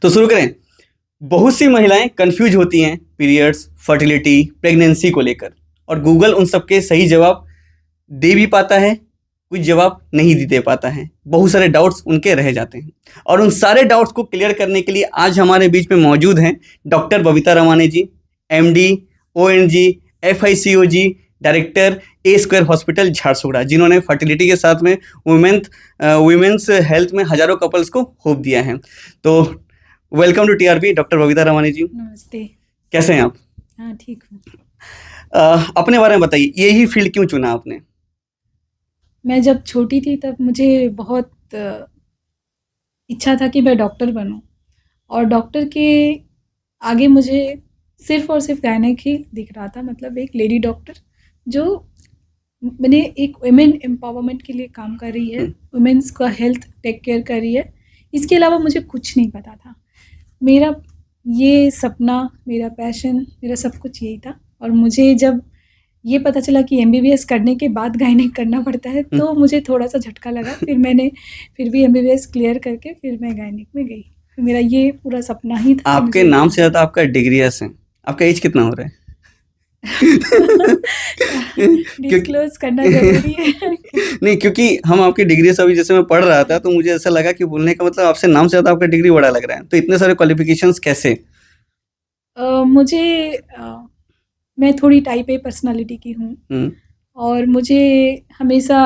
तो शुरू करें। बहुत सी महिलाएं कंफ्यूज होती हैं पीरियड्स, फर्टिलिटी, प्रेगनेंसी को लेकर, और गूगल उन सबके सही जवाब दे भी पाता है, कुछ जवाब नहीं भी दे पाता है। बहुत सारे डाउट्स उनके रह जाते हैं, और उन सारे डाउट्स को क्लियर करने के लिए आज हमारे बीच में मौजूद हैं doctor Babita Ramani ji, MD, ONG, FICOG, director A square hospital Jharsuguda, जिन्होंने फर्टिलिटी के साथ में वुमेन्स हेल्थ में हजारों कपल्स को होप दिया है। तो welcome to TRP doctor Babita Ramani ji. नमस्ते। कैसे हैं आप? हाँ, ठीक हूँ। अपने बारे में बताइए, यही फील्ड क्यों चुना आपने? मैं जब छोटी थी तब मुझे बहुत इच्छा था कि मैं डॉक्टर बनूं, और डॉक्टर के आगे मुझे सिर्फ और सिर्फ गायनेक ही दिख रहा था, मतलब एक लेडी डॉक्टर जो मैंने एक वुमेन एम्पावरमेंट के लिए काम कर रही है, वुमेन्स का हेल्थ टेक केयर कर रही है। इसके अलावा मुझे कुछ नहीं पता था। मेरा ये सपना, मेरा पैशन, मेरा सब कुछ यही था। और मुझे जब ये पता चला कि MBBS करने के बाद गायनेक करना पड़ता है तो मुझे थोड़ा सा झटका लगा। फिर मैंने फिर भी MBBS क्लियर करके फिर मैं गायनेक में गई। मेरा ये पूरा सपना ही था। आपके नाम से ज़्यादा आपका डिग्री है। आपका एज कितना हो रहा है? डिस्क्लोज करना जरूरी है। नहीं, क्योंकि हम आपकी डिग्री से अभी जैसे मैं पढ़ रहा था तो मुझे ऐसा लगा कि बोलने का मतलब आपसे नाम से ज़्यादा आपका डिग्री बड़ा लग रहा है। तो इतने सारे क्वालिफिकेशंस कैसे? मैं थोड़ी टाइप A पर्सनालिटी की हूँ, और मुझे हमेशा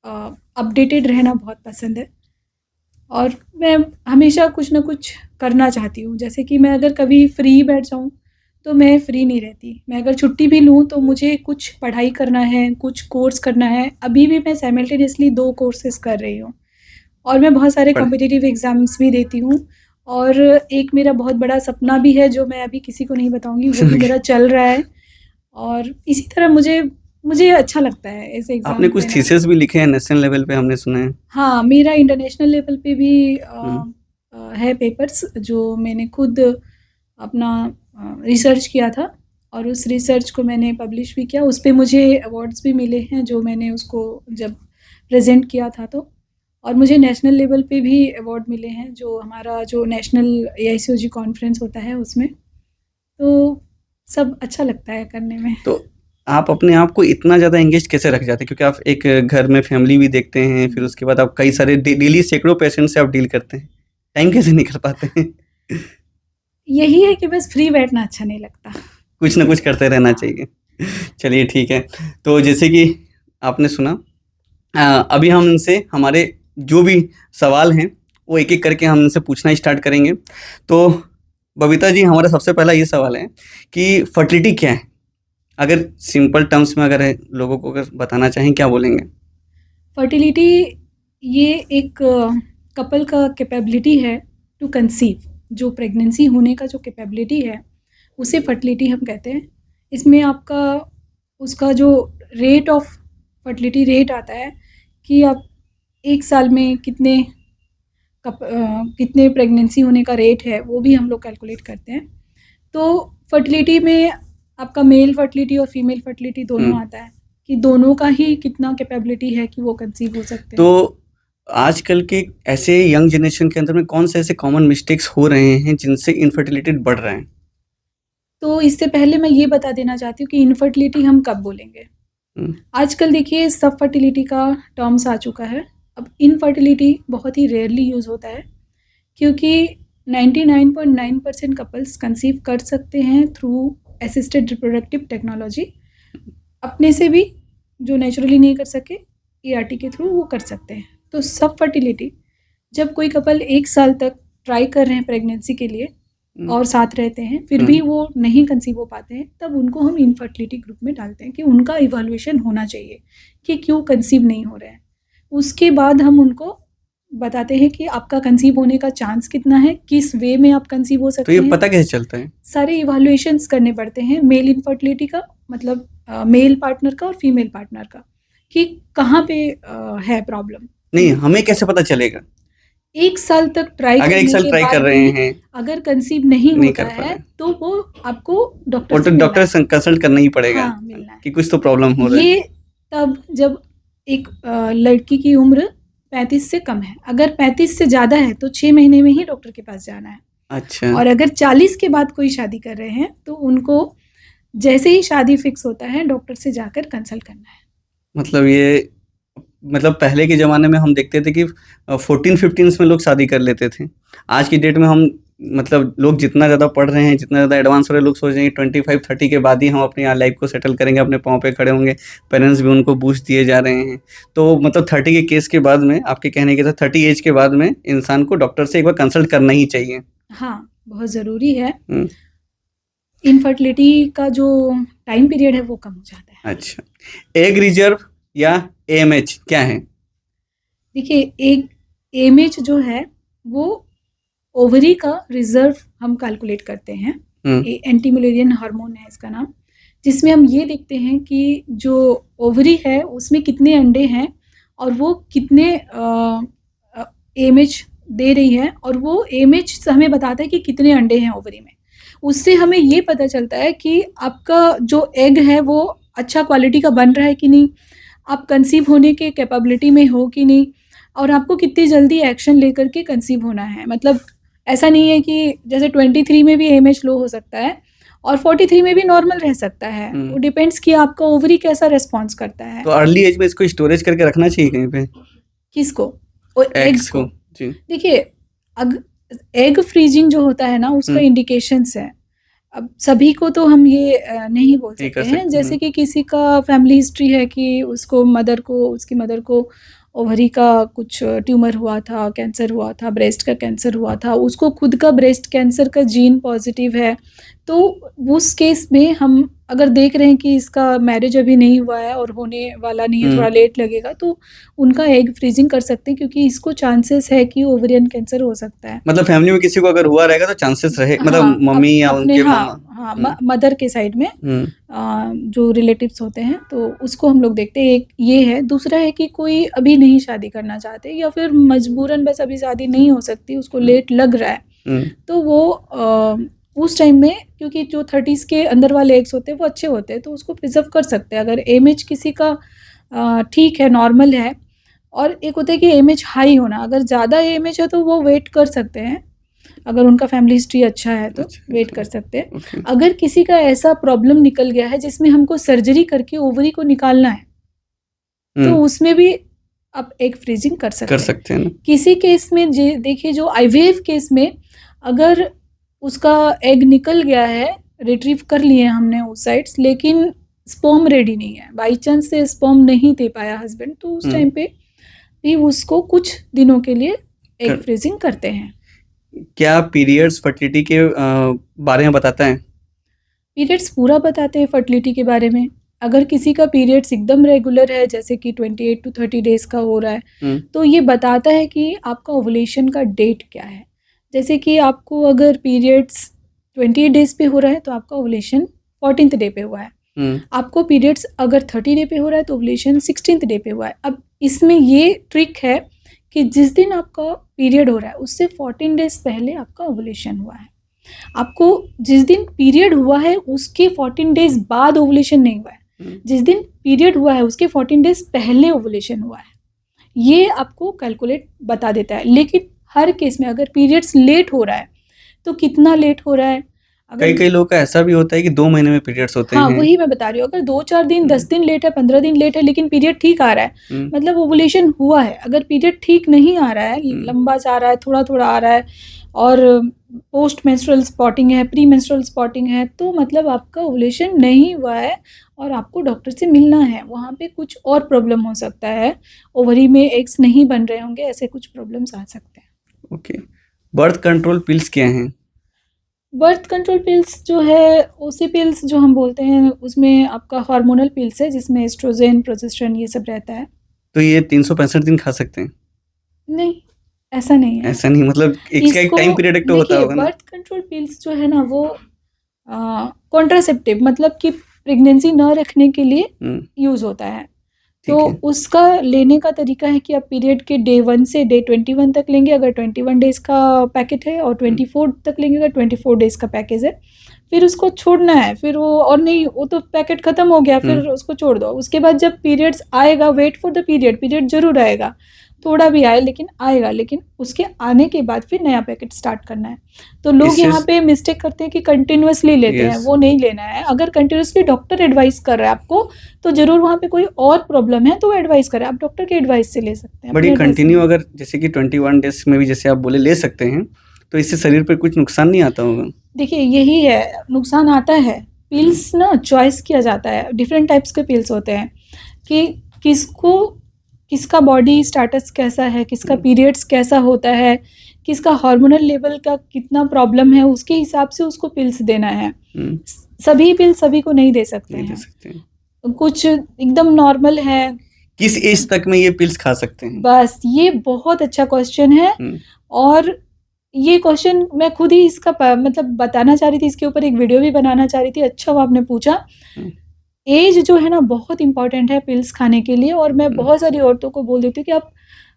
अपडेटेड रहना बहुत पसंद है, और मैं हमेशा कुछ ना कुछ करना चाहती हूँ। जैसे कि मैं अगर कभी फ्री बैठ जाऊँ तो मैं फ्री नहीं रहती। मैं अगर छुट्टी भी लूँ तो मुझे कुछ पढ़ाई करना है, कुछ कोर्स करना है। अभी भी मैं साइमल्टेनियसली 2 कोर्सेज कर रही हूँ, और मैं बहुत सारे कॉम्पिटिटिव एग्ज़ाम्स भी देती हूँ। और एक मेरा बहुत बड़ा सपना भी है जो मैं अभी किसी को नहीं बताऊँगी, वो भी मेरा चल रहा है। और इसी तरह मुझे अच्छा लगता है ऐसे एग्ज़ाम। आपने कुछ थीसिस भी लिखे हैं नेशनल लेवल पे, हमने सुना है। हाँ, मेरा इंटरनेशनल लेवल पे भी है पेपर्स, जो मैंने खुद अपना रिसर्च किया था, और उस रिसर्च को मैंने पब्लिश भी किया। उस पे मुझे अवार्ड्स भी मिले हैं जो मैंने उसको जब प्रेजेंट किया था तो। और मुझे नेशनल लेवल पे भी अवार्ड मिले हैं, जो हमारा जो नेशनल AICOG कॉन्फ्रेंस होता है उसमें। तो सब अच्छा लगता है करने में। तो आप अपने आप को इतना ज़्यादा एंगेज कैसे रख जाते हैं? क्योंकि आप एक घर में फैमिली भी देखते हैं, फिर उसके बाद आप कई सारे डेली सैकड़ों पेशेंट से आप डील करते हैं, टाइम कैसे निकल पाते हैं? यही है कि बस फ्री बैठना अच्छा नहीं लगता, कुछ ना कुछ करते रहना चाहिए। चलिए ठीक है। तो जैसे कि आपने सुना, अभी हम इनसे हमारे जो भी सवाल हैं वो एक एक करके हम इनसे पूछना स्टार्ट करेंगे। तो बबीता जी, हमारा सबसे पहला ये सवाल है कि फर्टिलिटी क्या है? अगर सिंपल टर्म्स में अगर लोगों को अगर बताना चाहें, क्या बोलेंगे? फर्टिलिटी ये एक कपल का कैपेबिलिटी है टू कंसीव। जो प्रेगनेंसी होने का जो कैपेबिलिटी है उसे फर्टिलिटी हम कहते हैं। इसमें आपका उसका जो रेट ऑफ फर्टिलिटी रेट आता है कि आप एक साल में कितने प्रेगनेंसी होने का रेट है, वो भी हम लोग कैलकुलेट करते हैं। तो फर्टिलिटी में आपका मेल फर्टिलिटी और फीमेल फर्टिलिटी दोनों आता है, कि दोनों का ही कितना कैपेबिलिटी है कि वो कंसीव हो सकते हैं। तो आजकल के ऐसे यंग जनरेशन के अंदर में कौन से ऐसे कॉमन मिस्टेक्स हो रहे हैं जिनसे इनफर्टिलिटी बढ़ रहा है? तो इससे पहले मैं ये बता देना चाहती हूँ कि इनफर्टिलिटी हम कब बोलेंगे। आजकल देखिए सब फर्टिलिटी का टर्म्स आ चुका है। अब इनफर्टिलिटी बहुत ही रेयरली यूज़ होता है, क्योंकि 99.9% कपल्स कंसीव कर सकते हैं थ्रू असिस्टेड रिप्रोडक्टिव टेक्नोलॉजी। अपने से भी जो नेचुरली नहीं कर सके, ART के थ्रू वो कर सकते हैं। तो सब फर्टिलिटी, जब कोई कपल 1 साल तक ट्राई कर रहे हैं प्रेगनेंसी के लिए और साथ रहते हैं, फिर भी वो नहीं कंसीव हो पाते हैं, तब उनको हम इनफर्टिलिटी ग्रुप में डालते हैं कि उनका इवैल्यूएशन होना चाहिए कि क्यों कंसीव नहीं हो रहे हैं। उसके बाद हम उनको बताते हैं कि आपका कंसीव होने का चांस कितना है, किस वे में आप कंसीव हो सकते हैं। तो ये पता कैसे चलता है? सारे इवैल्यूएशंस करने पड़ते हैं, मेल इनफर्टिलिटी का मतलब मेल पार्टनर का और फीमेल पार्टनर का, कि कहाँ पे है प्रॉब्लम। नहीं, हमें कैसे पता चलेगा? 1 साल तक ट्राई अगर 1 साल ट्राई कर रहे हैं, अगर कंसीव नहीं होता है तो वो आपको डॉक्टर से कंसल्ट करना ही पड़ेगा। हाँ, मिलना है कि कुछ तो प्रॉब्लम हो रहा है। ये तब जब एक लड़की की उम्र 35 से कम है। अगर 35 से ज़्यादा है तो 6 महीने में ही डॉक्टर के पास जाना है। अच्छा। और अगर 40 के बाद कोई शादी कर रहे हैं तो उनको जैसे ही शादी फिक्स होता है डॉक्टर से जाकर कंसल्ट करना है। मतलब ये मतलब पहले के ज़माने में हम देखते थे कि 14-15 में लोग शादी कर लेते थे। आज की डेट में हम मतलब लोग जितना ज़्यादा पढ़ रहे हैं, जितना ज़्यादा एडवांस हो रहे हैं, लोग सोच रहे हैं कि 25-30 के बाद ही हम अपनी लाइफ को सेटल करेंगे, अपने पाँव पे खड़े होंगे। पेरेंट्स भी उनको बूस्ट दिए जा रहे हैं। तो मतलब 30 के केस के बाद में, आपके कहने के साथ 30 एज के बाद में इंसान को डॉक्टर से एक बार कंसल्ट करना ही चाहिए। हाँ, बहुत ज़रूरी है। हुँ। इनफर्टिलिटी का जो टाइम पीरियड है वो कम हो जाता है। अच्छा। एग रिजर्व या एएमएच क्या है? देखिए, एक एएमएच जो है वो ओवरी का रिजर्व हम कैलकुलेट करते हैं। एंटी मुलेरियन हार्मोन है इसका नाम, जिसमें हम ये देखते हैं कि जो ओवरी है उसमें कितने अंडे हैं और वो कितने एएमएच दे रही है, और वो एएमएच हमें बताता है कि कितने अंडे हैं ओवरी में। उससे हमें ये पता चलता है कि आपका जो एग है वो अच्छा क्वालिटी का बन रहा है कि नहीं, आप कंसीव होने के कैपेबिलिटी में हो कि नहीं, और आपको कितनी जल्दी एक्शन लेकर के कंसीव होना है। मतलब ऐसा नहीं है कि जैसे 23 में भी एएमएच लो हो सकता है और 43 में भी नॉर्मल रह सकता है। वो डिपेंड्स कि आपका ओवरी कैसा रिस्पॉन्स करता है। तो अर्ली एज में इसको स्टोरेज करके रखना चाहिए कहीं पे? किसको? एग्स को? जी। देखिए, एग फ्रीजिंग जो होता है ना उसका इंडिकेशंस है। अब सभी को तो हम ये नहीं बोल सकते हैं। जैसे कि किसी का फैमिली हिस्ट्री है कि उसकी मदर को ओवरी का कुछ ट्यूमर हुआ था, कैंसर हुआ था, ब्रेस्ट का कैंसर हुआ था, उसको खुद का ब्रेस्ट कैंसर का जीन पॉजिटिव है, तो उस केस में हम अगर देख रहे हैं कि इसका मैरिज अभी नहीं हुआ है और होने वाला नहीं है, थोड़ा लेट लगेगा, तो उनका एग फ्रीजिंग कर सकते हैं, क्योंकि इसको चांसेस है कि ओवरियन कैंसर हो सकता है। मतलब फैमिली में किसी को अगर हुआ रहेगा तो चांसेस रहे, मतलब मम्मी या उनके हाँ, मदर के साइड में जो रिलेटिव्स होते हैं तो उसको हम लोग देखते हैं। एक ये है। दूसरा है कि कोई अभी नहीं शादी करना चाहते या फिर मजबूरन बस अभी शादी नहीं हो सकती, उसको लेट लग रहा है, तो वो उस टाइम में, क्योंकि जो 30s के अंदर वाले एग्स होते हैं वो अच्छे होते हैं, तो उसको प्रिजर्व कर सकते हैं अगर एएमएच किसी का ठीक है, नॉर्मल है। और एक होता है कि एएमएच हाई होना, अगर ज़्यादा एएमएच है तो वो वेट कर सकते हैं, अगर उनका फैमिली हिस्ट्री अच्छा है तो वेट कर सकते हैं। अगर किसी का ऐसा प्रॉब्लम निकल गया है जिसमें हमको सर्जरी करके ओवरी को निकालना है, तो उसमें भी आप एग फ्रीजिंग कर सकते हैं। किसी केस में देखिए, जो आईवीएफ केस में अगर उसका एग निकल गया है, रिट्रीव कर लिए हमने उस साइड्स, लेकिन स्पर्म रेडी नहीं है, बाई चांस से स्पर्म नहीं दे पाया हस्बैंड, तो उस टाइम पे भी उसको कुछ दिनों के लिए एग फ्रीजिंग करते हैं। क्या पीरियड्स फर्टिलिटी के बारे में बताता है? पीरियड्स पूरा बताते हैं फर्टिलिटी के बारे में। अगर किसी का पीरियड्स एकदम रेगुलर है, जैसे कि 28 to 30 डेज का हो रहा है, तो ये बताता है कि आपका ओवुलेशन का डेट क्या है। जैसे कि आपको अगर पीरियड्स 28 डेज पे हो रहा है तो आपका ओवुलेशन 14th डे पे हुआ है। आपको पीरियड्स अगर 30 डे पे हो रहा है तो ओवुलेशन 16th डे पे हुआ है। अब इसमें ये ट्रिक है कि जिस दिन आपका पीरियड हो रहा है उससे 14 डेज पहले आपका ओवुलेशन हुआ है। आपको जिस दिन पीरियड हुआ है उसके 14 डेज बाद ओवुलेशन नहीं हुआ है, जिस दिन पीरियड हुआ है उसके 14 डेज पहले ओवुलेशन हुआ है। ये आपको कैलकुलेट बता देता है। लेकिन हर केस में अगर पीरियड्स लेट हो रहा है तो कितना लेट हो रहा है, कई लोगों का ऐसा भी होता है कि 2 महीने में पीरियड्स होते हैं। हाँ, वही मैं बता रही हूँ। अगर 2-4 दिन 10 दिन लेट है, 15 दिन लेट है, लेकिन पीरियड ठीक आ रहा है, मतलब ओवुलेशन हुआ है। अगर पीरियड ठीक नहीं आ रहा है, लंबा जा रहा है, थोड़ा थोड़ा आ रहा है, और पोस्ट मेंस्ट्रुअल स्पॉटिंग है, प्री मेंस्ट्रुअल स्पॉटिंग है, तो मतलब आपका ओवुलेशन नहीं हुआ है और आपको डॉक्टर से मिलना है। वहाँ पे कुछ और प्रॉब्लम हो सकता है, ओवरी में एग्स नहीं बन रहे होंगे, ऐसे कुछ प्रॉब्लम्स आ सकते हैं। ओके। बर्थ कंट्रोल पिल्स क्या हैं? बर्थ कंट्रोल पिल्स जो है, ओसी पिल्स जो हम बोलते हैं, उसमें आपका हार्मोनल पिल्स है जिसमें एस्ट्रोजन, प्रोजेस्टेरोन ये सब रहता है। तो ये 365 दिन खा सकते हैं? नहीं, ऐसा नहीं है। ऐसा नहीं, मतलब इसका एक टाइम पीरियड एक तो होता होगा ना। बर्थ कंट्रोल पिल्स जो है ना वो कॉन्ट्रासेप्टिव, मतलब कि प्रेगनेंसी न रखने के लिए यूज होता है। तो उसका लेने का तरीका है कि आप पीरियड के डे 1 से डे 21 तक लेंगे अगर 21 डेज का पैकेट है, और 24 तक लेंगे अगर 24 डेज का पैकेज है। फिर उसको छोड़ना है, फिर वो, और नहीं वो तो पैकेट खत्म हो गया, फिर उसको छोड़ दो। उसके बाद जब पीरियड्स आएगा, वेट फॉर द पीरियड जरूर आएगा, थोड़ा भी आए लेकिन आएगा, लेकिन उसके आने के बाद फिर नया पैकेट स्टार्ट करना है। तो लोग इससे यहाँ पे मिस्टेक करते हैं कि कंटिन्यूअसली लेते हैं, यस वो नहीं लेना है। अगर कंटिन्यूअसली डॉक्टर एडवाइस कर रहा है आपको, तो ज़रूर वहाँ पे कोई और प्रॉब्लम है तो वो एडवाइस करे, आप डॉक्टर के एडवाइस से ले सकते हैं, बट अपने ये एडवाइस से कंटिन्यू नहीं। अगर जैसे कि 21 डेज में भी जैसे आप बोले ले सकते हैं, तो इससे शरीर पे कुछ नुकसान नहीं आता होगा? देखिए यही है, नुकसान आता है। पिल्स ना चॉइस किया जाता है, डिफरेंट टाइप्स के पिल्स होते हैं कि किसको किसका बॉडी स्टेटस कैसा है, किसका पीरियड्स कैसा होता है, किसका हार्मोनल लेवल का कितना प्रॉब्लम है, उसके हिसाब से उसको पिल्स देना है। हुँ, सभी पिल्स सभी को नहीं दे सकते नहीं दे हैं, सकते हैं। कुछ एकदम नॉर्मल है। किस एज तक में ये पिल्स खा सकते हैं? बस ये बहुत अच्छा क्वेश्चन है, हुँ, और ये क्वेश्चन मैं खुद ही इसका मतलब बताना चाह रही थी, इसके ऊपर एक वीडियो भी बनाना चाह रही थी। अच्छा वो आपने पूछा। हुँ, एज जो है ना बहुत इंपॉर्टेंट है पिल्स खाने के लिए, और मैं हुँ, बहुत सारी औरतों को बोल देती हूँ कि आप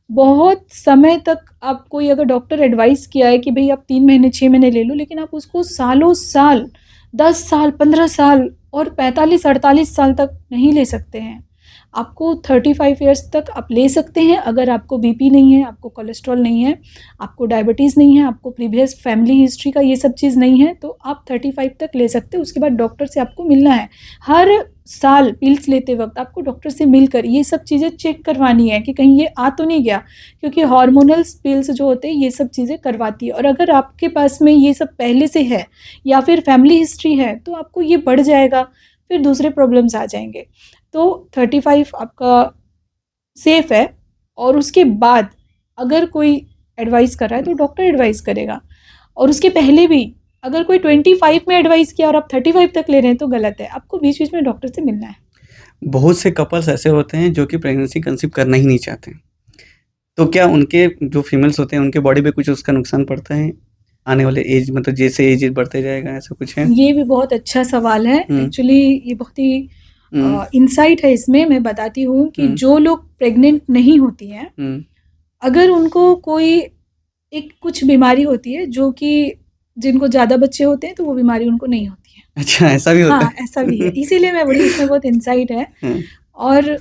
बहुत समय तक, आप कोई अगर डॉक्टर एडवाइस किया है कि भाई आप 3 महीने 6 महीने ले लो, लेकिन आप उसको सालों साल 10 साल 15 साल और 45-48 साल तक नहीं ले सकते हैं। आपको 35 ईयर्स तक आप ले सकते हैं अगर आपको बीपी नहीं है, आपको कोलेस्ट्रॉल नहीं है, आपको डायबिटीज़ नहीं है, आपको प्रीवियस फैमिली हिस्ट्री का ये सब चीज़ नहीं है, तो आप 35 तक ले सकते हैं। उसके बाद डॉक्टर से आपको मिलना है। हर साल पिल्स लेते वक्त आपको डॉक्टर से मिलकर ये सब चीज़ें चेक करवानी है कि कहीं ये आ तो नहीं गया, क्योंकि हार्मोनल पिल्स जो होते हैं ये सब चीज़ें करवाती है। और अगर आपके पास में ये सब पहले से है या फिर फैमिली हिस्ट्री है तो आपको ये बढ़ जाएगा, फिर दूसरे प्रॉब्लम्स आ जाएंगे। तो 35 आपका सेफ है, और उसके बाद अगर कोई एडवाइस कर रहा है तो डॉक्टर एडवाइस करेगा। और उसके पहले भी अगर कोई 25 में एडवाइस किया और आप 35 तक ले रहे हैं तो गलत है, आपको बीच बीच में डॉक्टर से मिलना है। बहुत से कपल्स ऐसे होते हैं जो कि प्रेगनेंसी कंसीव करना ही नहीं चाहते। तो क्या उनके जो फीमेल्स होते हैं उनके बॉडी पे कुछ उसका नुकसान पड़ता है? आने वाले एज मतलब जैसे एज बढ़ते जाएगा ऐसा कुछ है? ये भी बहुत अच्छा सवाल है। हुँ, एक्चुअली ये बहुत ही हुँ, इंसाइट है इसमें। मैं बताती हूँ कि हुँ, जो लोग प्रेग्नेंट नहीं होती हैं, हुँ, अगर उनको कोई एक कुछ बीमारी होती है जो कि जिनको ज़्यादा बच्चे होते हैं तो वो बीमारी उनको नहीं होती है। अच्छा ऐसा भी होता हाँ, है? ऐसा भी है। इसीलिए मैं बोली इसमें बहुत इंसाइट है। हुँ, और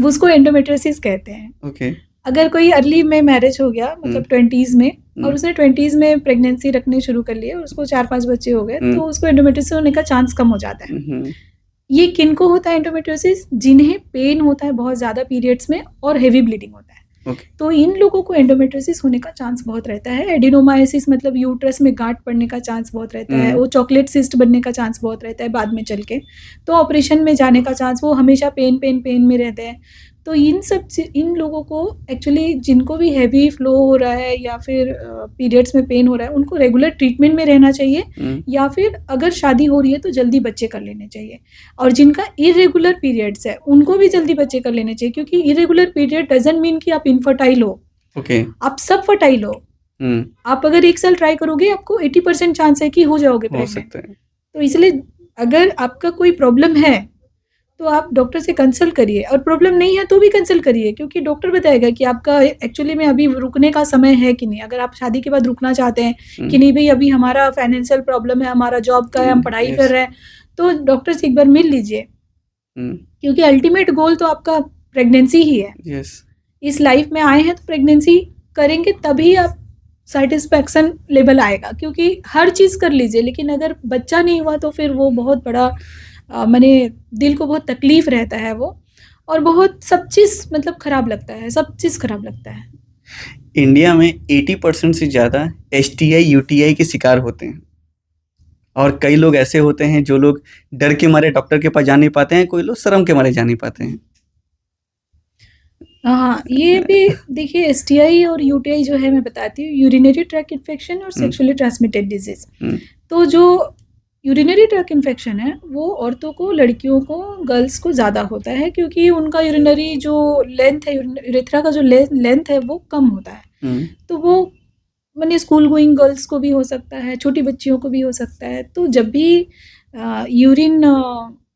उसको एंडोमेट्रियोसिस कहते हैं। ओके, अगर कोई अर्ली में मैरिज हो गया, हुँ, मतलब 20s में, हुँ, और उसने 20s में प्रेगनेंसी रखनी शुरू कर ली है और उसको 4-5 बच्चे हो गए, हुँ, तो उसको एंडोमेट्रियोसिस होने का चांस कम हो जाता है। हुँ, ये किनको होता है एंडोमेट्रियोसिस? जिन्हें पेन होता है बहुत ज़्यादा पीरियड्स में और हेवी ब्लीडिंग होता है, ओके, तो इन लोगों को एंडोमेट्रियोसिस होने का चांस बहुत रहता है। एडिनोमायोसिस मतलब यूट्रस में गांठ पड़ने का चांस बहुत रहता है, हुँ, वो चॉकलेट सिस्ट बनने का चांस बहुत रहता है बाद में चल के, तो ऑपरेशन में जाने का चांस, वो हमेशा पेन में रहते हैं। तो इन लोगों को एक्चुअली, जिनको भी हैवी फ्लो हो रहा है या फिर पीरियड्स में पेन हो रहा है, उनको रेगुलर ट्रीटमेंट में रहना चाहिए, हुँ, या फिर अगर शादी हो रही है तो जल्दी बच्चे कर लेने चाहिए। और जिनका इरेगुलर पीरियड्स है उनको भी जल्दी बच्चे कर लेने चाहिए, क्योंकि इरेगुलर पीरियड डजंट मीन कि आप इनफर्टाइल हो, ओके, आप सब फर्टाइल हो। हुँ, आप अगर 1 साल ट्राई करोगे, आपको 80% चांस है कि हो जाओगे हो प्रेग्नेंट। सकता है। तो इसलिए अगर आपका कोई प्रॉब्लम है तो आप डॉक्टर से कंसल्ट करिए, और प्रॉब्लम नहीं है तो भी कंसल्ट करिए, क्योंकि डॉक्टर बताएगा कि आपका एक्चुअली में अभी रुकने का समय है कि नहीं। अगर आप शादी के बाद रुकना चाहते हैं हुँ, कि नहीं भाई अभी हमारा फाइनेंशियल प्रॉब्लम है, हमारा जॉब का है, हम पढ़ाई कर यस, रहे हैं, तो डॉक्टर से एक बार मिल लीजिए, हुँ, क्योंकि अल्टीमेट गोल तो आपका प्रेगनेंसी ही है। यस, इस लाइफ में आए हैं तो प्रेगनेंसी करेंगे, तभी आप सेटिस्फैक्शन लेवल आएगा, क्योंकि हर चीज़ कर लीजिए लेकिन अगर बच्चा नहीं हुआ तो फिर वो बहुत बड़ा माने दिल को बहुत तकलीफ रहता है वो, और बहुत सब चीज़ मतलब ख़राब लगता है, सब चीज़ ख़राब लगता है। इंडिया में 80% से ज़्यादा एसटीआई, यूटीआई के शिकार होते हैं। और कई लोग ऐसे होते हैं जो लोग डर के मारे डॉक्टर के पास जा नहीं पाते हैं, कोई लोग शर्म के मारे जा नहीं पाते हैं। हाँ, ये भी देखिए, एसटीआई और यूटीआई जो है मैं बताती हूँ, यूरिनरी ट्रैक इन्फेक्शन और हुँ, सेक्सुअली ट्रांसमिटेड डिजीज़। हुँ, तो जो यूरिनरी ट्रैक इन्फेक्शन है वो औरतों को, लड़कियों को, गर्ल्स को ज़्यादा होता है, क्योंकि उनका यूरिनरी जो लेंथ है, यूरेथ्रा का जो लेंथ है वो कम होता है। हुँ, तो वो माने स्कूल गोइंग गर्ल्स को भी हो सकता है, छोटी बच्चियों को भी हो सकता है। तो जब भी यूरिन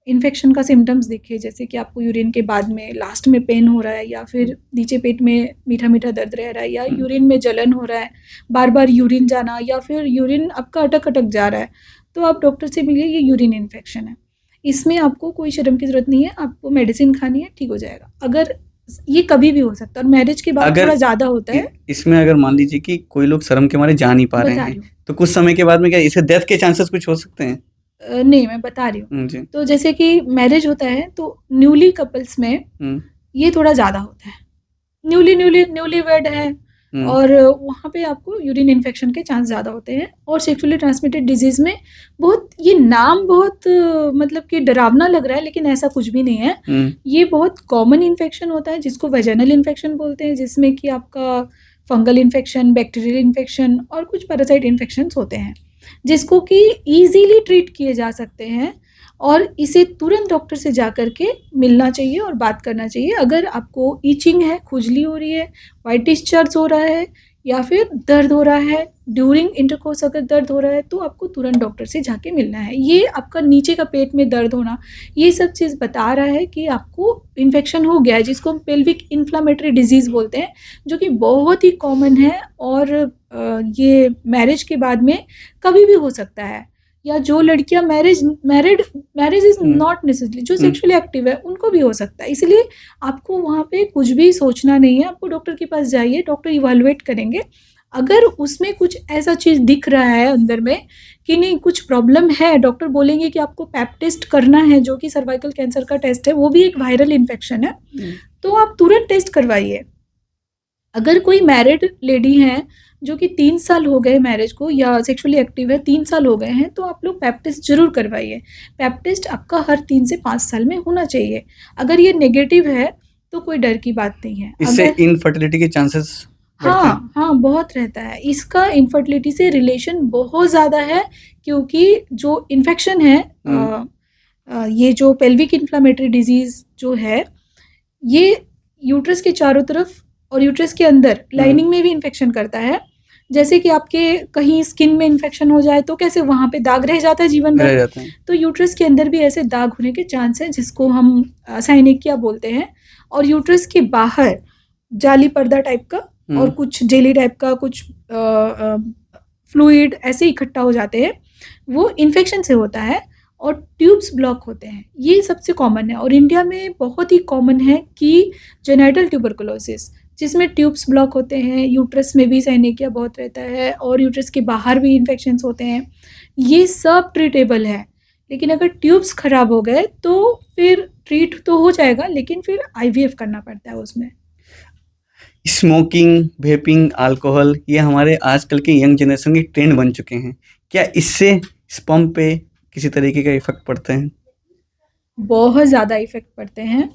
इन्फेक्शन का सिम्टम्स दिखे, जैसे कि आपको यूरिन के बाद में लास्ट में पेन हो रहा है, या फिर नीचे पेट में मीठा दर्द रह रहा है, या हुँ, यूरिन में जलन हो रहा है, बार बार यूरिन जाना, या फिर यूरिन आपका अटक जा रहा है, तो आप डॉक्टर से मिलिए, ये यूरिन इन्फेक्शन है। इसमें आपको कोई शर्म की ज़रूरत नहीं है, आपको मेडिसिन खानी है, ठीक हो जाएगा। अगर ये कभी भी हो सकता है और मैरिज के बाद अगर थोड़ा ज़्यादा होता है। इसमें अगर मान लीजिए कि कोई लोग शर्म के मारे जा नहीं पा रहे बता हैं, रही हूँ। तो कुछ समय के बाद में क्या इसे डेथ के चांसेस कुछ हो सकते हैं? नहीं, मैं बता रही हूँ। जी। तो जैसे कि मैरिज होता है तो न्यूली कपल्स में हुँ, ये थोड़ा ज़्यादा होता है। न्यूलीवेड है हुँ, और वहाँ पे आपको यूरिन इन्फेक्शन के चांस ज़्यादा होते हैं और सेक्सुअली ट्रांसमिटेड डिजीज़ में बहुत ये नाम बहुत मतलब कि डरावना लग रहा है लेकिन ऐसा कुछ भी नहीं है। हुँ, ये बहुत कॉमन इन्फेक्शन होता है जिसको वेजाइनल इन्फेक्शन बोलते हैं, जिसमें कि आपका फंगल इन्फेक्शन, बैक्टीरियल इन्फेक्शन और कुछ पैरासाइट इन्फेक्शंस होते हैं, जिसको कि ईज़िली ट्रीट किए जा सकते हैं और इसे तुरंत डॉक्टर से जा कर के मिलना चाहिए और बात करना चाहिए। अगर आपको ईचिंग है, खुजली हो रही है, व्हाइट डिस्चार्ज हो रहा है या फिर दर्द हो रहा है, ड्यूरिंग इंटरकोर्स अगर दर्द हो रहा है तो आपको तुरंत डॉक्टर से जाके मिलना है। ये आपका नीचे का पेट में दर्द होना, ये सब चीज़ बता रहा है कि आपको इन्फेक्शन हो गया है, जिसको हम पेल्विक इन्फ्लेमेटरी डिजीज़ बोलते हैं, जो कि बहुत ही कॉमन है और ये मैरिज के बाद में कभी भी हो सकता है। या जो लड़कियां marriage is hmm, not necessary, जो हुँ, सेक्सुअली एक्टिव है उनको भी हो सकता है। इसलिए आपको वहाँ पे कुछ भी सोचना नहीं है, आपको डॉक्टर के पास जाइए, डॉक्टर इवैल्यूएट करेंगे। अगर उसमें कुछ ऐसा चीज़ दिख रहा है अंदर में कि नहीं कुछ प्रॉब्लम है, डॉक्टर बोलेंगे कि आपको पैप टेस्ट करना है, जो कि सर्वाइकल कैंसर का टेस्ट है, वो भी एक वायरल इन्फेक्शन है, हुँ, तो आप तुरंत टेस्ट करवाइए। अगर कोई मैरिड लेडी है जो कि 3 साल हो गए मैरिज को या सेक्सुअली एक्टिव है 3 साल हो गए हैं, तो आप लोग पैप टेस्ट ज़रूर करवाइए। पैप टेस्ट आपका हर 3 से 5 साल में होना चाहिए। अगर ये नेगेटिव है तो कोई डर की बात नहीं है। इससे अगर इनफर्टिलिटी के चांसेस बढ़ते हैं। हाँ, बहुत रहता है। इसका इनफर्टिलिटी से रिलेशन बहुत ज़्यादा है, क्योंकि जो इन्फेक्शन है हुँ, ये जो पेल्विक इन्फ्लेमेटरी डिजीज़ जो है, ये यूट्रस के चारों तरफ और यूट्रस के अंदर लाइनिंग में भी इन्फेक्शन करता है। जैसे कि आपके कहीं स्किन में इन्फेक्शन हो जाए तो कैसे वहाँ पे दाग रह जाता है जीवन भर, रह जाते हैं। तो यूट्रस के अंदर भी ऐसे दाग होने के चांस हैं, जिसको हम साइनेकिया बोलते हैं। और यूट्रस के बाहर जाली पर्दा टाइप का और हुँ, कुछ जेली टाइप का कुछ फ्लूइड ऐसे इकट्ठा हो जाते हैं, वो इन्फेक्शन से होता है और ट्यूब्स ब्लॉक होते हैं। ये सबसे कॉमन है और इंडिया में बहुत ही कॉमन है कि जेनिटल ट्यूबरकुलोसिस, जिसमें ट्यूब्स ब्लॉक होते हैं, यूट्रस में भी साइनेकिया बहुत रहता है और यूट्रस के बाहर भी इन्फेक्शंस होते हैं। ये सब ट्रीटेबल है, लेकिन अगर ट्यूब्स खराब हो गए तो फिर ट्रीट तो हो जाएगा, लेकिन फिर आईवीएफ करना पड़ता है उसमें। स्मोकिंग, वेपिंग, अल्कोहल ये हमारे आजकल के यंग जनरेशन के ट्रेंड बन चुके हैं। क्या इससे स्पर्म पे किसी तरीके का इफ़ेक्ट पड़ता है? बहुत ज़्यादा इफ़ेक्ट पड़ते हैं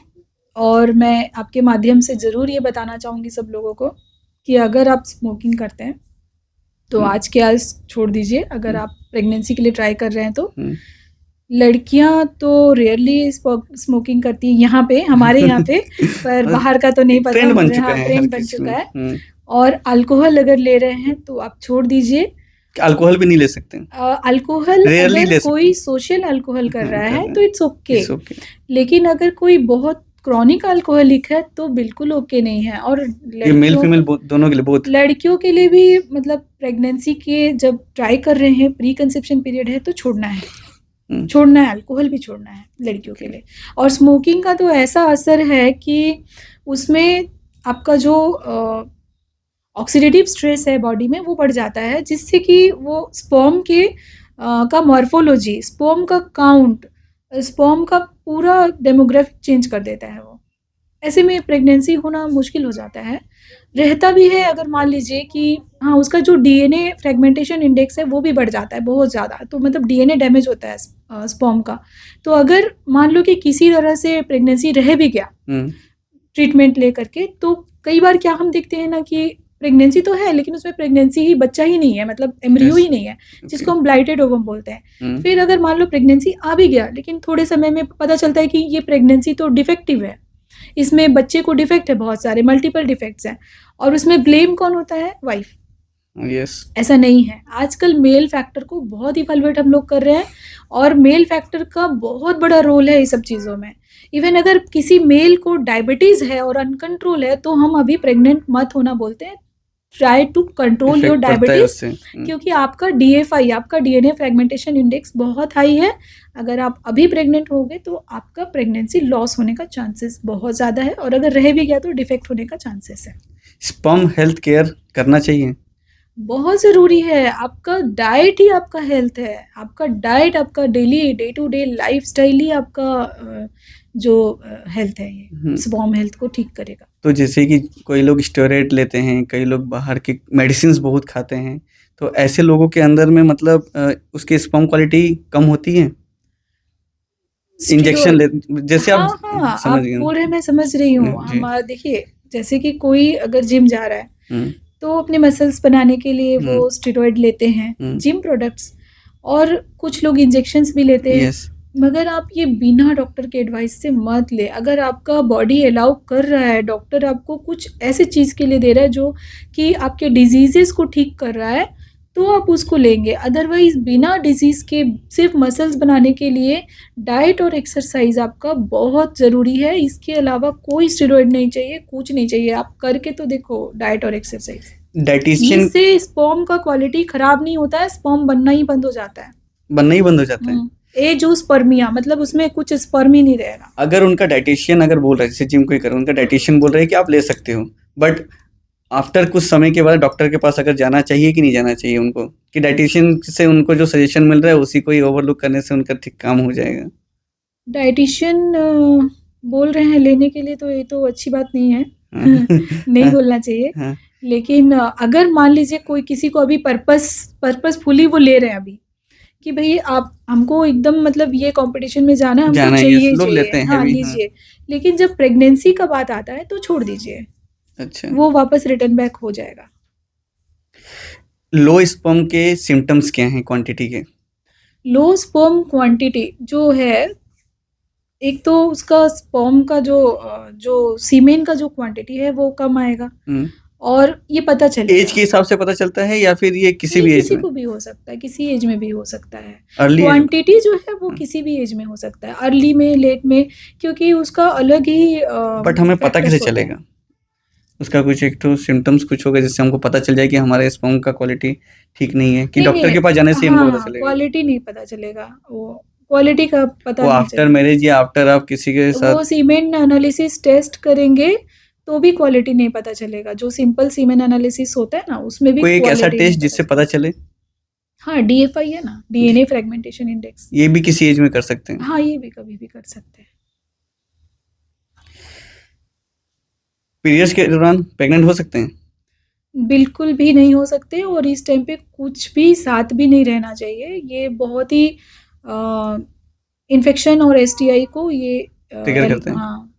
और मैं आपके माध्यम से ज़रूर ये बताना चाहूँगी सब लोगों को कि अगर आप स्मोकिंग करते हैं, तो हुँ, आज के आज छोड़ दीजिए। अगर हुँ, आप प्रेगनेंसी के लिए ट्राई कर रहे हैं तो हुँ। लड़कियां तो रेयरली स्मोकिंग करती हैं यहाँ पे, हमारे यहाँ पे, पर और बाहर का तो नहीं पता ट्रेंड बन मुझे। चुका हाँ, है हर ट्रेंड बन किसी में। चुका है। हुँ, और अल्कोहल अगर ले रहे हैं तो आप छोड़ दीजिए। अल्कोहल भी नहीं ले सकते हैं। अल्कोहल रेयरली अगर ले सकते कोई हैं। सोशल अल्कोहल कर रहा कर है रहे तो हैं, इट्स ओके, इट्स ओके। लेकिन अगर कोई बहुत क्रॉनिक अल्कोहलिक है तो बिल्कुल ओके नहीं है। और ये मेल लड़कियों फीमेल दोनों के लिए बोथ। लड़कियों के लिए भी, मतलब प्रेगनेंसी के जब ट्राई कर रहे हैं, प्री कंसेप्शन पीरियड है, तो छोड़ना है। हुँ, छोड़ना है, अल्कोहल भी छोड़ना है लड़कियों के ओके। लिए। और स्मोकिंग का तो ऐसा असर है कि उसमें आपका जो ऑक्सीडेटिव स्ट्रेस है बॉडी में वो बढ़ जाता है, जिससे कि वो स्पर्म के का मॉर्फोलॉजी, स्पर्म का काउंट, स्पर्म का पूरा डेमोग्राफिक चेंज कर देता है वो। ऐसे में प्रेगनेंसी होना मुश्किल हो जाता है। रहता भी है अगर मान लीजिए कि हाँ, उसका जो डीएनए फ्रेगमेंटेशन इंडेक्स है वो भी बढ़ जाता है बहुत ज़्यादा, तो मतलब डीएनए डैमेज होता है स्पर्म का। तो अगर मान लो कि किसी तरह से प्रेगनेंसी रह भी गया हुँ, ट्रीटमेंट ले करके, तो कई बार क्या हम देखते हैं ना कि प्रेगनेंसी तो है लेकिन उसमें प्रेगनेंसी ही, बच्चा ही नहीं है, मतलब एम्ब्रियो यस, ही नहीं है, ओके। जिसको हम ब्लाइटेड ओवम बोलते हैं। हुँ, फिर अगर मान लो प्रेगनेंसी आ भी गया लेकिन थोड़े समय में पता चलता है कि ये प्रेगनेंसी तो डिफेक्टिव है, इसमें बच्चे को डिफेक्ट है, बहुत सारे मल्टीपल डिफेक्ट्स हैं, और उसमें ब्लेम कौन होता है? वाइफ। यस। ऐसा नहीं है। आजकल मेल फैक्टर को बहुत इवैल्यूएट हम लोग कर रहे हैं और मेल फैक्टर का बहुत बड़ा रोल है इस सब चीज़ों में। इवन अगर किसी मेल को डायबिटीज़ है और अनकंट्रोल है तो हम अभी प्रेग्नेंट मत होना बोलते हैं, try to control your effect पड़ता है डायबिटीज, उससे। क्योंकि आपका DFI, आपका DNA फ्रेगमेंटेशन इंडेक्स बहुत हाई है। अगर आप अभी प्रेग्नेंट हो गए तो आपका प्रेगनेंसी लॉस होने का चांसेस बहुत ज़्यादा है, और अगर रह भी गया तो डिफेक्ट होने का चांसेस है। स्पर्म हेल्थ केयर करना चाहिए। बहुत ज़रूरी है। आपका डाइट ही आपका हेल्थ है। आपका डाइट, आपका daily day to day lifestyle ही आपका जो हेल्थ है, ये स्पर्म हेल्थ को ठीक करेगा। तो जैसे कि कोई लोग स्टेरॉइड लेते हैं, कई लोग बाहर के मेडिसिन बहुत खाते हैं, तो ऐसे लोगों के अंदर में मतलब उसकी स्पर्म क्वालिटी कम होती है। इंजेक्शन ले जैसे हाँ आप हाँ, समझ आप गए बोल रहे हैं, मैं समझ रही हूँ। जी। हमारा देखिए, जैसे कि कोई अगर जिम जा रहा है हम्म, तो अपने मसल्स बनाने के लिए वो हम्म, स्टेरॉइड लेते हैं, जिम प्रोडक्ट्स, और कुछ लोग इंजेक्शंस भी लेते हैं। यस। मगर आप ये बिना डॉक्टर के एडवाइस से मत ले। अगर आपका बॉडी अलाउ कर रहा है, डॉक्टर आपको कुछ ऐसी चीज़ के लिए दे रहा है जो कि आपके डिजीजेस को ठीक कर रहा है, तो आप उसको लेंगे। अदरवाइज बिना डिजीज़ के सिर्फ मसल्स बनाने के लिए डाइट और एक्सरसाइज आपका बहुत ज़रूरी है। इसके अलावा कोई स्टेरॉइड नहीं चाहिए, कुछ नहीं चाहिए। आप करके तो देखो डाइट और एक्सरसाइज, डाइटिशियन इससे स्पर्म का क्वालिटी खराब नहीं होता है, स्पर्म बनना ही बंद हो जाता है। बनना ही बंद हो जाता है। एजोस्पर्मिया, मतलब उसमें कुछ स्पर्म ही नहीं रहेगा। अगर उनका डाइटिशियन अगर बोल रहा है, जैसे जिम कोई करे, उनका डाइटिशियन बोल रहा है कि आप ले सकते हो, बट आफ्टर कुछ समय के बाद डॉक्टर के पास अगर जाना चाहिए कि नहीं जाना चाहिए उनको, कि डाइटिशियन से उनको जो सजेशन मिल रहा है उसी को ही ओवरलुक करने से उनका ठीक काम हो जाएगा। डाइटिशियन बोल रहे हैं लेने के लिए, तो ये तो अच्छी बात नहीं है। नहीं बोलना चाहिए। हाँ, लेकिन अगर मान लीजिए कोई किसी को अभी पर्पसफुली वो ले रहे हैं अभी, कि भाई आप हमको एकदम मतलब ये कंपटीशन में जाना है, हमको जाना है, चाहिए लोग चाहिए, लेते हैं हाँ heavy, लीजिए। लेकिन जब प्रेगनेंसी का बात आता है तो छोड़ दीजिए, अच्छा। वो वापस रिटर्न बैक हो जाएगा। लो स्पर्म के सिम्टम्स क्या हैं क्वांटिटी के? लो स्पर्म क्वांटिटी जो है, एक तो उसका स्पर्म का जो सीमेन का जो क्वांटिटी है वो कम आएगा, और ये पता चलेगा। एज के हिसाब से पता चलता है या फिर ये किसी भी एज किसी में? को भी हो सकता है, किसी एज में भी हो सकता है। अर्ली क्वांटिटी जो है वो किसी भी एज में हो सकता है, अर्ली में, लेट में, क्योंकि उसका अलग ही बट हमें पता factors कैसे होते हैं। चलेगा? उसका कुछ एक तो सिम्टम्स कुछ होगा जिससे हमको पता चल जाए कि हमारे स्पर्म का क्वालिटी ठीक नहीं है, कि नहीं, डॉक्टर के पास जाने से ही हमको पता चलेगा? क्वालिटी नहीं पता चलेगा, वो क्वालिटी का पता वो नहीं आफ्टर चलेगा। मैरिज या आफ्टर आप किसी के साथ वो सीमेन एनालिसिस टेस्ट करेंगे तो भी क्वालिटी नहीं पता चलेगा। जो सिंपल सीमेन एनालिसिस होता है ना, उसमें भी कोई एक ऐसा क्वालिटी नहीं टेस्ट जिससे पता चले? हाँ, DFI है ना, DNA फ्रेगमेंटेशन इंडेक्स। ये भी किसी एज में कर सकते हैं? हाँ, ये भी कभी भी कर सकते हैं। पीरियड्स के दौरान प्रेग्नेंट हो सकते हैं? बिल्कुल भी नहीं हो सकते, और इस टाइम पे कुछ भी साथ भी नहीं रहना चाहिए। ये बहुत ही इन्फेक्शन और STI को ये ट्रिगर करते हैं। हाँ,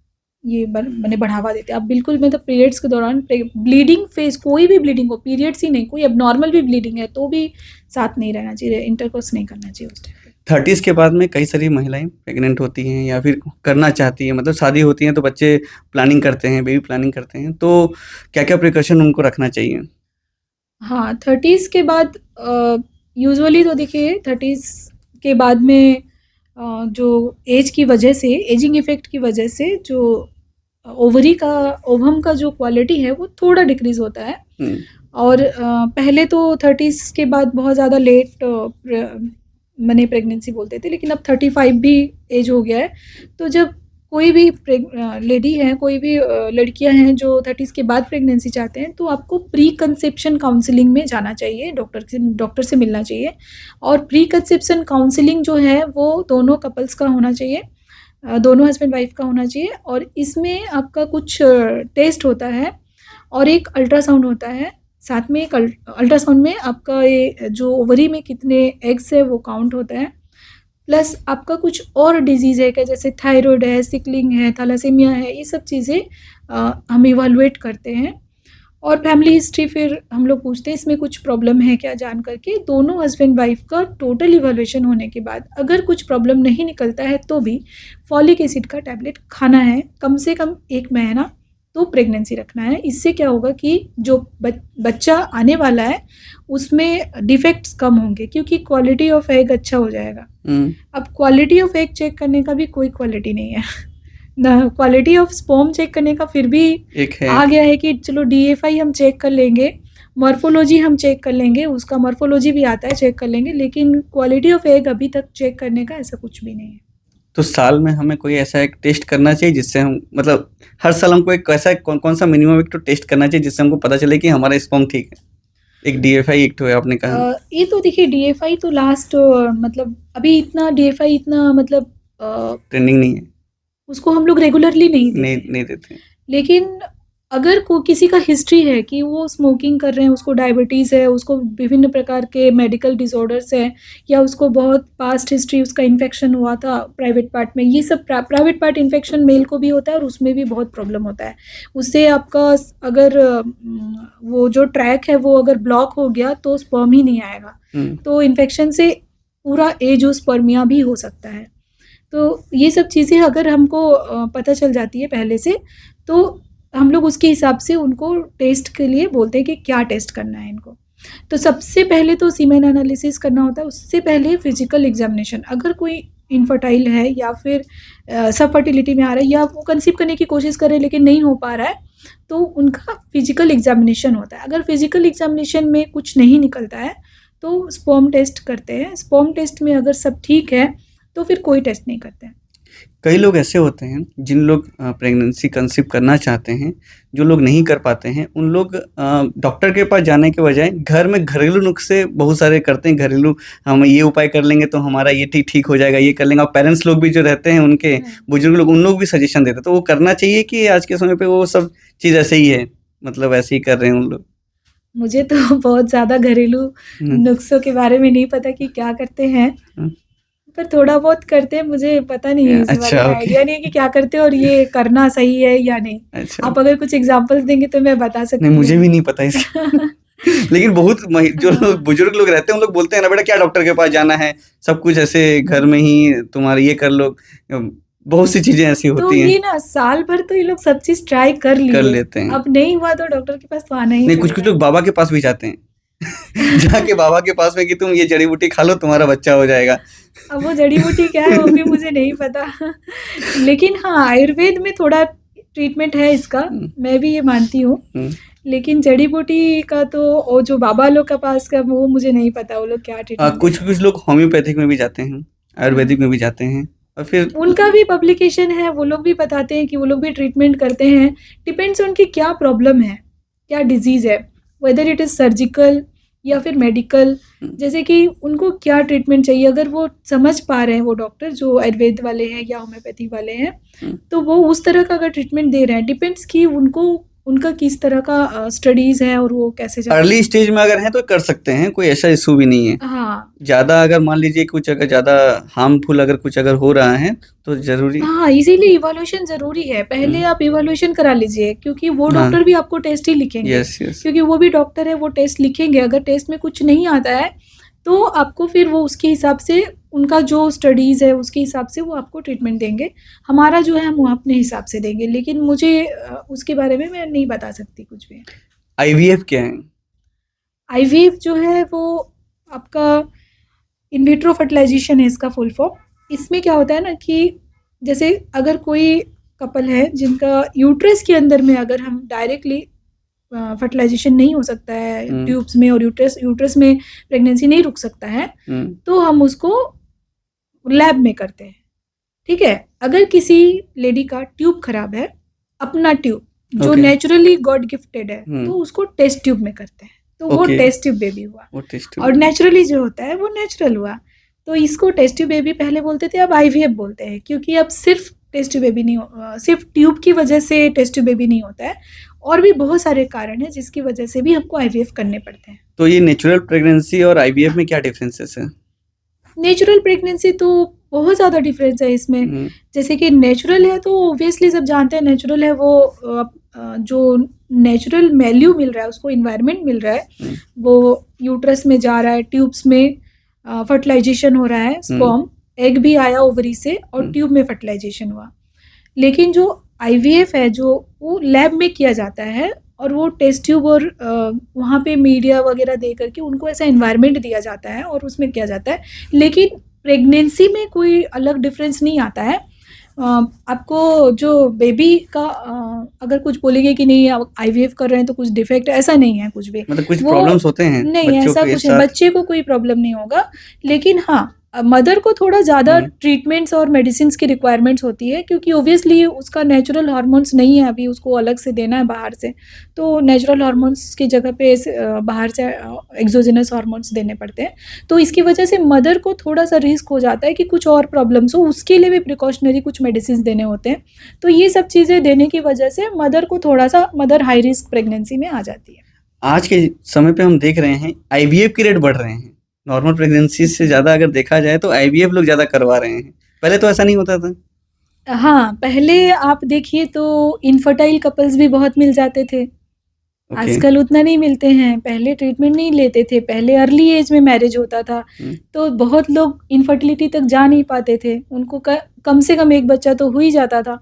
ये मैंने बढ़ावा देते हैं। आप बिल्कुल मतलब पीरियड्स के दौरान ब्लीडिंग फेज, कोई भी ब्लीडिंग हो, पीरियड्स ही नहीं, कोई एबनॉर्मल भी ब्लीडिंग है तो भी साथ नहीं रहना चाहिए, इंटरकोर्स नहीं करना चाहिए उस टाइम पे। 30s के बाद में कई सारी महिलाएं प्रेग्नेंट होती हैं या फिर करना चाहती हैं, मतलब शादी होती है तो बच्चे प्लानिंग करते हैं, बेबी प्लानिंग करते हैं, तो क्या क्या प्रिकॉशन उनको रखना चाहिए? हाँ, 30s के बाद यूजुअली तो देखिए 30s के बाद में जो एज की वजह से, एजिंग इफेक्ट की वजह से, जो ओवम का जो क्वालिटी है वो थोड़ा डिक्रीज होता है। और पहले तो 30s के बाद बहुत ज़्यादा लेट मैंने प्रेगनेंसी बोलते थे, लेकिन अब 35 भी एज हो गया है। तो जब कोई भी लेडी है, कोई भी लड़कियां हैं जो 30s के बाद प्रेगनेंसी चाहते हैं, तो आपको प्री कंसेप्शन काउंसलिंग में जाना चाहिए, डॉक्टर से मिलना चाहिए। और प्री कंसेप्शन काउंसलिंग जो है वो दोनों कपल्स का होना चाहिए, दोनों हस्बैंड वाइफ का होना चाहिए। और इसमें आपका कुछ टेस्ट होता है और एक अल्ट्रासाउंड होता है साथ में। एक अल्ट्रासाउंड में आपका ये जो ओवरी में कितने एग्स है वो काउंट होता है, प्लस आपका कुछ और डिजीज़ है क्या, जैसे थायराइड है, सिकलिंग है, थैलेसीमिया है, ये सब चीज़ें हम इवैल्यूएट करते हैं। और फैमिली हिस्ट्री फिर हम लोग पूछते हैं इसमें कुछ प्रॉब्लम है क्या, जान करके दोनों हस्बैंड वाइफ का टोटल इवैल्यूएशन होने के बाद अगर कुछ प्रॉब्लम नहीं निकलता है तो भी फॉलिक एसिड का टैबलेट खाना है कम से कम 1 महीना, तो प्रेगनेंसी रखना है। इससे क्या होगा कि जो बच्चा आने वाला है उसमें डिफेक्ट्स कम होंगे, क्योंकि क्वालिटी ऑफ एग अच्छा हो जाएगा। अब क्वालिटी ऑफ एग चेक करने का भी कोई क्वालिटी नहीं है ना, क्वालिटी ऑफ स्पर्म चेक करने का फिर भी एक है आ गया है कि चलो DFI हम चेक कर लेंगे, मॉर्फोलॉजी हम चेक कर लेंगे, उसका मॉर्फोलॉजी भी आता है, चेक कर लेंगे, लेकिन क्वालिटी ऑफ एग अभी तक चेक करने का ऐसा कुछ भी नहीं है। तो साल में हमें कोई ऐसा एक टेस्ट करना चाहिए जिससे हम मतलब हर साल हमको एक ऐसा कौन सा मिनिमम एक तो टेस्ट करना चाहिए जिससे हमको पता चले कि हमारा स्पर्म ठीक है? एक DFI एक तो है आपने कहा। ये तो देखिए DFI तो लास्ट मतलब अभी इतना DFI इतना मतलब ट्रेंडिंग नहीं है, उसको हम लोग रेगुलरली नहीं देते। नहीं देते। लेकिन अगर किसी का हिस्ट्री है कि वो स्मोकिंग कर रहे हैं, उसको डायबिटीज़ है, उसको विभिन्न प्रकार के मेडिकल डिसऑर्डर्स हैं, या उसको बहुत पास्ट हिस्ट्री उसका इन्फेक्शन हुआ था प्राइवेट पार्ट में, ये सब प्राइवेट पार्ट इन्फेक्शन मेल को भी होता है और उसमें भी बहुत प्रॉब्लम होता है। उससे आपका अगर वो जो ट्रैक है वो अगर ब्लॉक हो गया तो स्पर्म ही नहीं आएगा। तो इन्फेक्शन से पूरा एजोस्पर्मिया भी हो सकता है। तो ये सब चीज़ें अगर हमको पता चल जाती है पहले से, तो हम लोग उसके हिसाब से उनको टेस्ट के लिए बोलते हैं कि क्या टेस्ट करना है इनको। तो सबसे पहले तो सीमेन एनालिसिस करना होता है, उससे पहले फिजिकल एग्जामिनेशन। अगर कोई इनफर्टाइल है या फिर सब फर्टिलिटी में आ रहा है या वो कंसीव करने की कोशिश कर रहे हैं लेकिन नहीं हो पा रहा है, तो उनका फिजिकल एग्जामिनेशन होता है। अगर फिजिकल एग्जामिनेशन में कुछ नहीं निकलता है तो स्पर्म टेस्ट करते हैं। स्पर्म टेस्ट में अगर सब ठीक है तो फिर कोई टेस्ट नहीं करते हैं। कई लोग ऐसे होते हैं जिन लोग प्रेगनेंसी कंसीव करना चाहते हैं, जो लोग नहीं कर पाते हैं, उन लोग डॉक्टर के पास जाने के बजाय घर में घरेलू नुस्खे बहुत सारे करते हैं। घरेलू हम ये उपाय कर लेंगे तो हमारा ये ठीक हो जाएगा, ये कर लेंगे। और पेरेंट्स लोग भी जो रहते हैं उनके बुजुर्ग लोग, उन लोग भी सजेशन देते हैं। तो वो करना चाहिए कि आज के समय पे वो सब चीज़ ऐसे ही है, मतलब ऐसे ही कर रहे हैं उन लोग? मुझे तो बहुत ज़्यादा घरेलू नुस्खों के बारे में नहीं पता कि क्या करते हैं, पर थोड़ा बहुत करते हैं। मुझे पता नहीं है, इस बारे में आइडिया नहीं है कि क्या करते हैं और ये करना सही है या नहीं। अच्छा। आप अगर कुछ एग्जांपल्स देंगे तो मैं बता सकती हूँ। नहीं, मुझे भी नहीं पता इसका। लेकिन बहुत जो लोग बुजुर्ग लोग रहते हैं उन लोग बोलते हैं ना, बेटा क्या डॉक्टर के पास जाना है, सब कुछ ऐसे घर में ही तुम्हारा ये कर लो। बहुत सी चीजें ऐसी तो होती हैं। ये ना साल भर तो ये लोग सब चीज ट्राई कर लेते हैं। अब नहीं हुआ तो डॉक्टर के पास तो आना ही नहीं, कुछ लोग बाबा के पास भी जाते हैं। जाके बाबा के पास में कि तुम ये जड़ी बूटी खा लो, तुम्हारा बच्चा हो जाएगा। अब वो जड़ी बूटी क्या है वो भी मुझे नहीं पता। लेकिन हाँ, आयुर्वेद में थोड़ा ट्रीटमेंट है इसका, मैं भी ये मानती हूँ। लेकिन जड़ी बूटी का तो वो जो बाबा लोग के पास का वो मुझे नहीं पता वो लोग क्या ट्रीटमेंट। कुछ लोग होम्योपैथिक में भी जाते हैं, आयुर्वेदिक में भी जाते हैं, और फिर उनका भी पब्लिकेशन है, वो लोग भी बताते हैं कि वो लोग भी ट्रीटमेंट करते हैं। डिपेंड्स उनकी क्या प्रॉब्लम है, क्या डिजीज़ है, वेदर इट इज़ सर्जिकल या फिर मेडिकल, जैसे कि उनको क्या ट्रीटमेंट चाहिए। अगर वो समझ पा रहे हैं, वो डॉक्टर जो आयुर्वेद वाले हैं या होम्योपैथी वाले हैं, तो वो उस तरह का अगर ट्रीटमेंट दे रहे हैं, डिपेंड्स कि उनका किस तरह का स्टडीज है और वो कैसे अर्ली स्टेज में अगर है तो कर सकते हैं, कोई ऐसा इशू भी नहीं है। हाँ, ज़्यादा अगर मान लीजिए कुछ अगर ज़्यादा हार्मफुल अगर कुछ अगर हो रहा है तो जरूरी। हाँ, इसीलिए इवैल्यूएशन जरूरी है। पहले आप इवैल्यूएशन करा लीजिए, क्योंकि वो डॉक्टर भी आपको टेस्ट ही लिखेंगे। क्योंकि वो भी डॉक्टर है, वो टेस्ट लिखेंगे। अगर टेस्ट में कुछ नहीं आता है तो आपको फिर वो उसके हिसाब से, उनका जो स्टडीज़ है उसके हिसाब से वो आपको ट्रीटमेंट देंगे। हमारा जो है हम अपने हिसाब से देंगे, लेकिन मुझे उसके बारे में मैं नहीं बता सकती कुछ भी। IVF क्या है? IVF जो है वो आपका इन विट्रो फर्टिलाइजेशन है, इसका फुल फॉर्म। इसमें क्या होता है ना कि जैसे अगर कोई कपल है जिनका यूट्रस के अंदर में अगर हम डायरेक्टली फर्टिलाइजेशन नहीं हो सकता है ट्यूब्स में, और यूट्रस में प्रेगनेंसी नहीं रुक सकता है, तो हम उसको लैब में करते हैं। ठीक है, अगर किसी लेडी का ट्यूब खराब है, अपना ट्यूब जो नेचुरली गॉड गिफ्टेड है, तो उसको टेस्ट ट्यूब में करते हैं, तो वो टेस्ट ट्यूब बेबी हुआ। और नेचुरली जो होता है वो नेचुरल हुआ। तो इसको टेस्ट ट्यूब बेबी पहले बोलते थे, अब IVF बोलते हैं, क्योंकि अब सिर्फ टेस्ट ट्यूब बेबी नहीं, सिर्फ ट्यूब की वजह से टेस्ट ट्यूब बेबी नहीं होता है, और भी बहुत सारे कारण हैं जिसकी वजह से भी हमको IVF करने पड़ते हैं। तो ये नेचुरल प्रेगनेंसी और IVF में क्या डिफरेंसेस है? नेचुरल प्रेगनेंसी तो बहुत ज़्यादा डिफरेंस है इसमें। जैसे कि नेचुरल है तो ऑब्वियसली सब जानते हैं, नेचुरल है वो जो नेचुरल वैल्यू मिल रहा है उसको, इन्वायरमेंट मिल रहा है, वो यूट्रस में जा रहा है, ट्यूब्स में फर्टिलाइजेशन हो रहा है, स्पर्म एग भी आया ओवरी से और ट्यूब में फर्टिलाइजेशन हुआ। लेकिन जो IVF है जो वो लैब में किया जाता है, और वो टेस्ट ट्यूब और वहाँ पे मीडिया वगैरह दे करके उनको ऐसा एनवायरनमेंट दिया जाता है और उसमें किया जाता है। लेकिन प्रेगनेंसी में कोई अलग डिफरेंस नहीं आता है। आपको जो बेबी का अगर कुछ बोलेंगे कि नहीं आप आईवीएफ कर रहे हैं तो कुछ डिफेक्ट, ऐसा नहीं है कुछ भी। मतलब कुछ वो प्रॉब्लम्स होते हैं नहीं, बच्चों ऐसा के कुछ नहीं, साथ? बच्चे को कोई प्रॉब्लम नहीं होगा। लेकिन हाँ, मदर को थोड़ा ज़्यादा हम्म, ट्रीटमेंट्स और मेडिसिन्स की रिक्वायरमेंट्स होती है, क्योंकि ऑब्वियसली उसका नेचुरल हार्मोन्स नहीं है अभी, उसको अलग से देना है बाहर से। तो नेचुरल हार्मोन्स की जगह पे बाहर से एक्सोजेनस हार्मोन्स देने पड़ते हैं। तो इसकी वजह से मदर को थोड़ा सा रिस्क हो जाता है कि कुछ और प्रॉब्लम्स हो, उसके लिए भी प्रिकॉशनरी कुछ मेडिसिन देने होते हैं। तो ये सब चीज़ें देने की वजह से मदर को थोड़ा सा, मदर हाई रिस्क प्रेगनेंसी में आ जाती है। आज के समय पे हम देख रहे हैं आईवीएफ के रेट बढ़ रहे हैं। नॉर्मल प्रेगनेंसी से ज़्यादा अगर देखा जाए तो आईवीएफ लोग ज़्यादा करवा रहे हैं। पहले तो ऐसा नहीं होता था। हाँ, पहले आप देखिए तो इनफर्टाइल कपल्स भी बहुत मिल जाते थे। ओके। आजकल उतना नहीं मिलते हैं, पहले ट्रीटमेंट नहीं लेते थे, पहले अर्ली एज में मैरिज होता था, हुँ, तो बहुत लोग इनफर्टिलिटी तक जा नहीं पाते थे, उनको कम से कम एक बच्चा तो हो ही जाता था।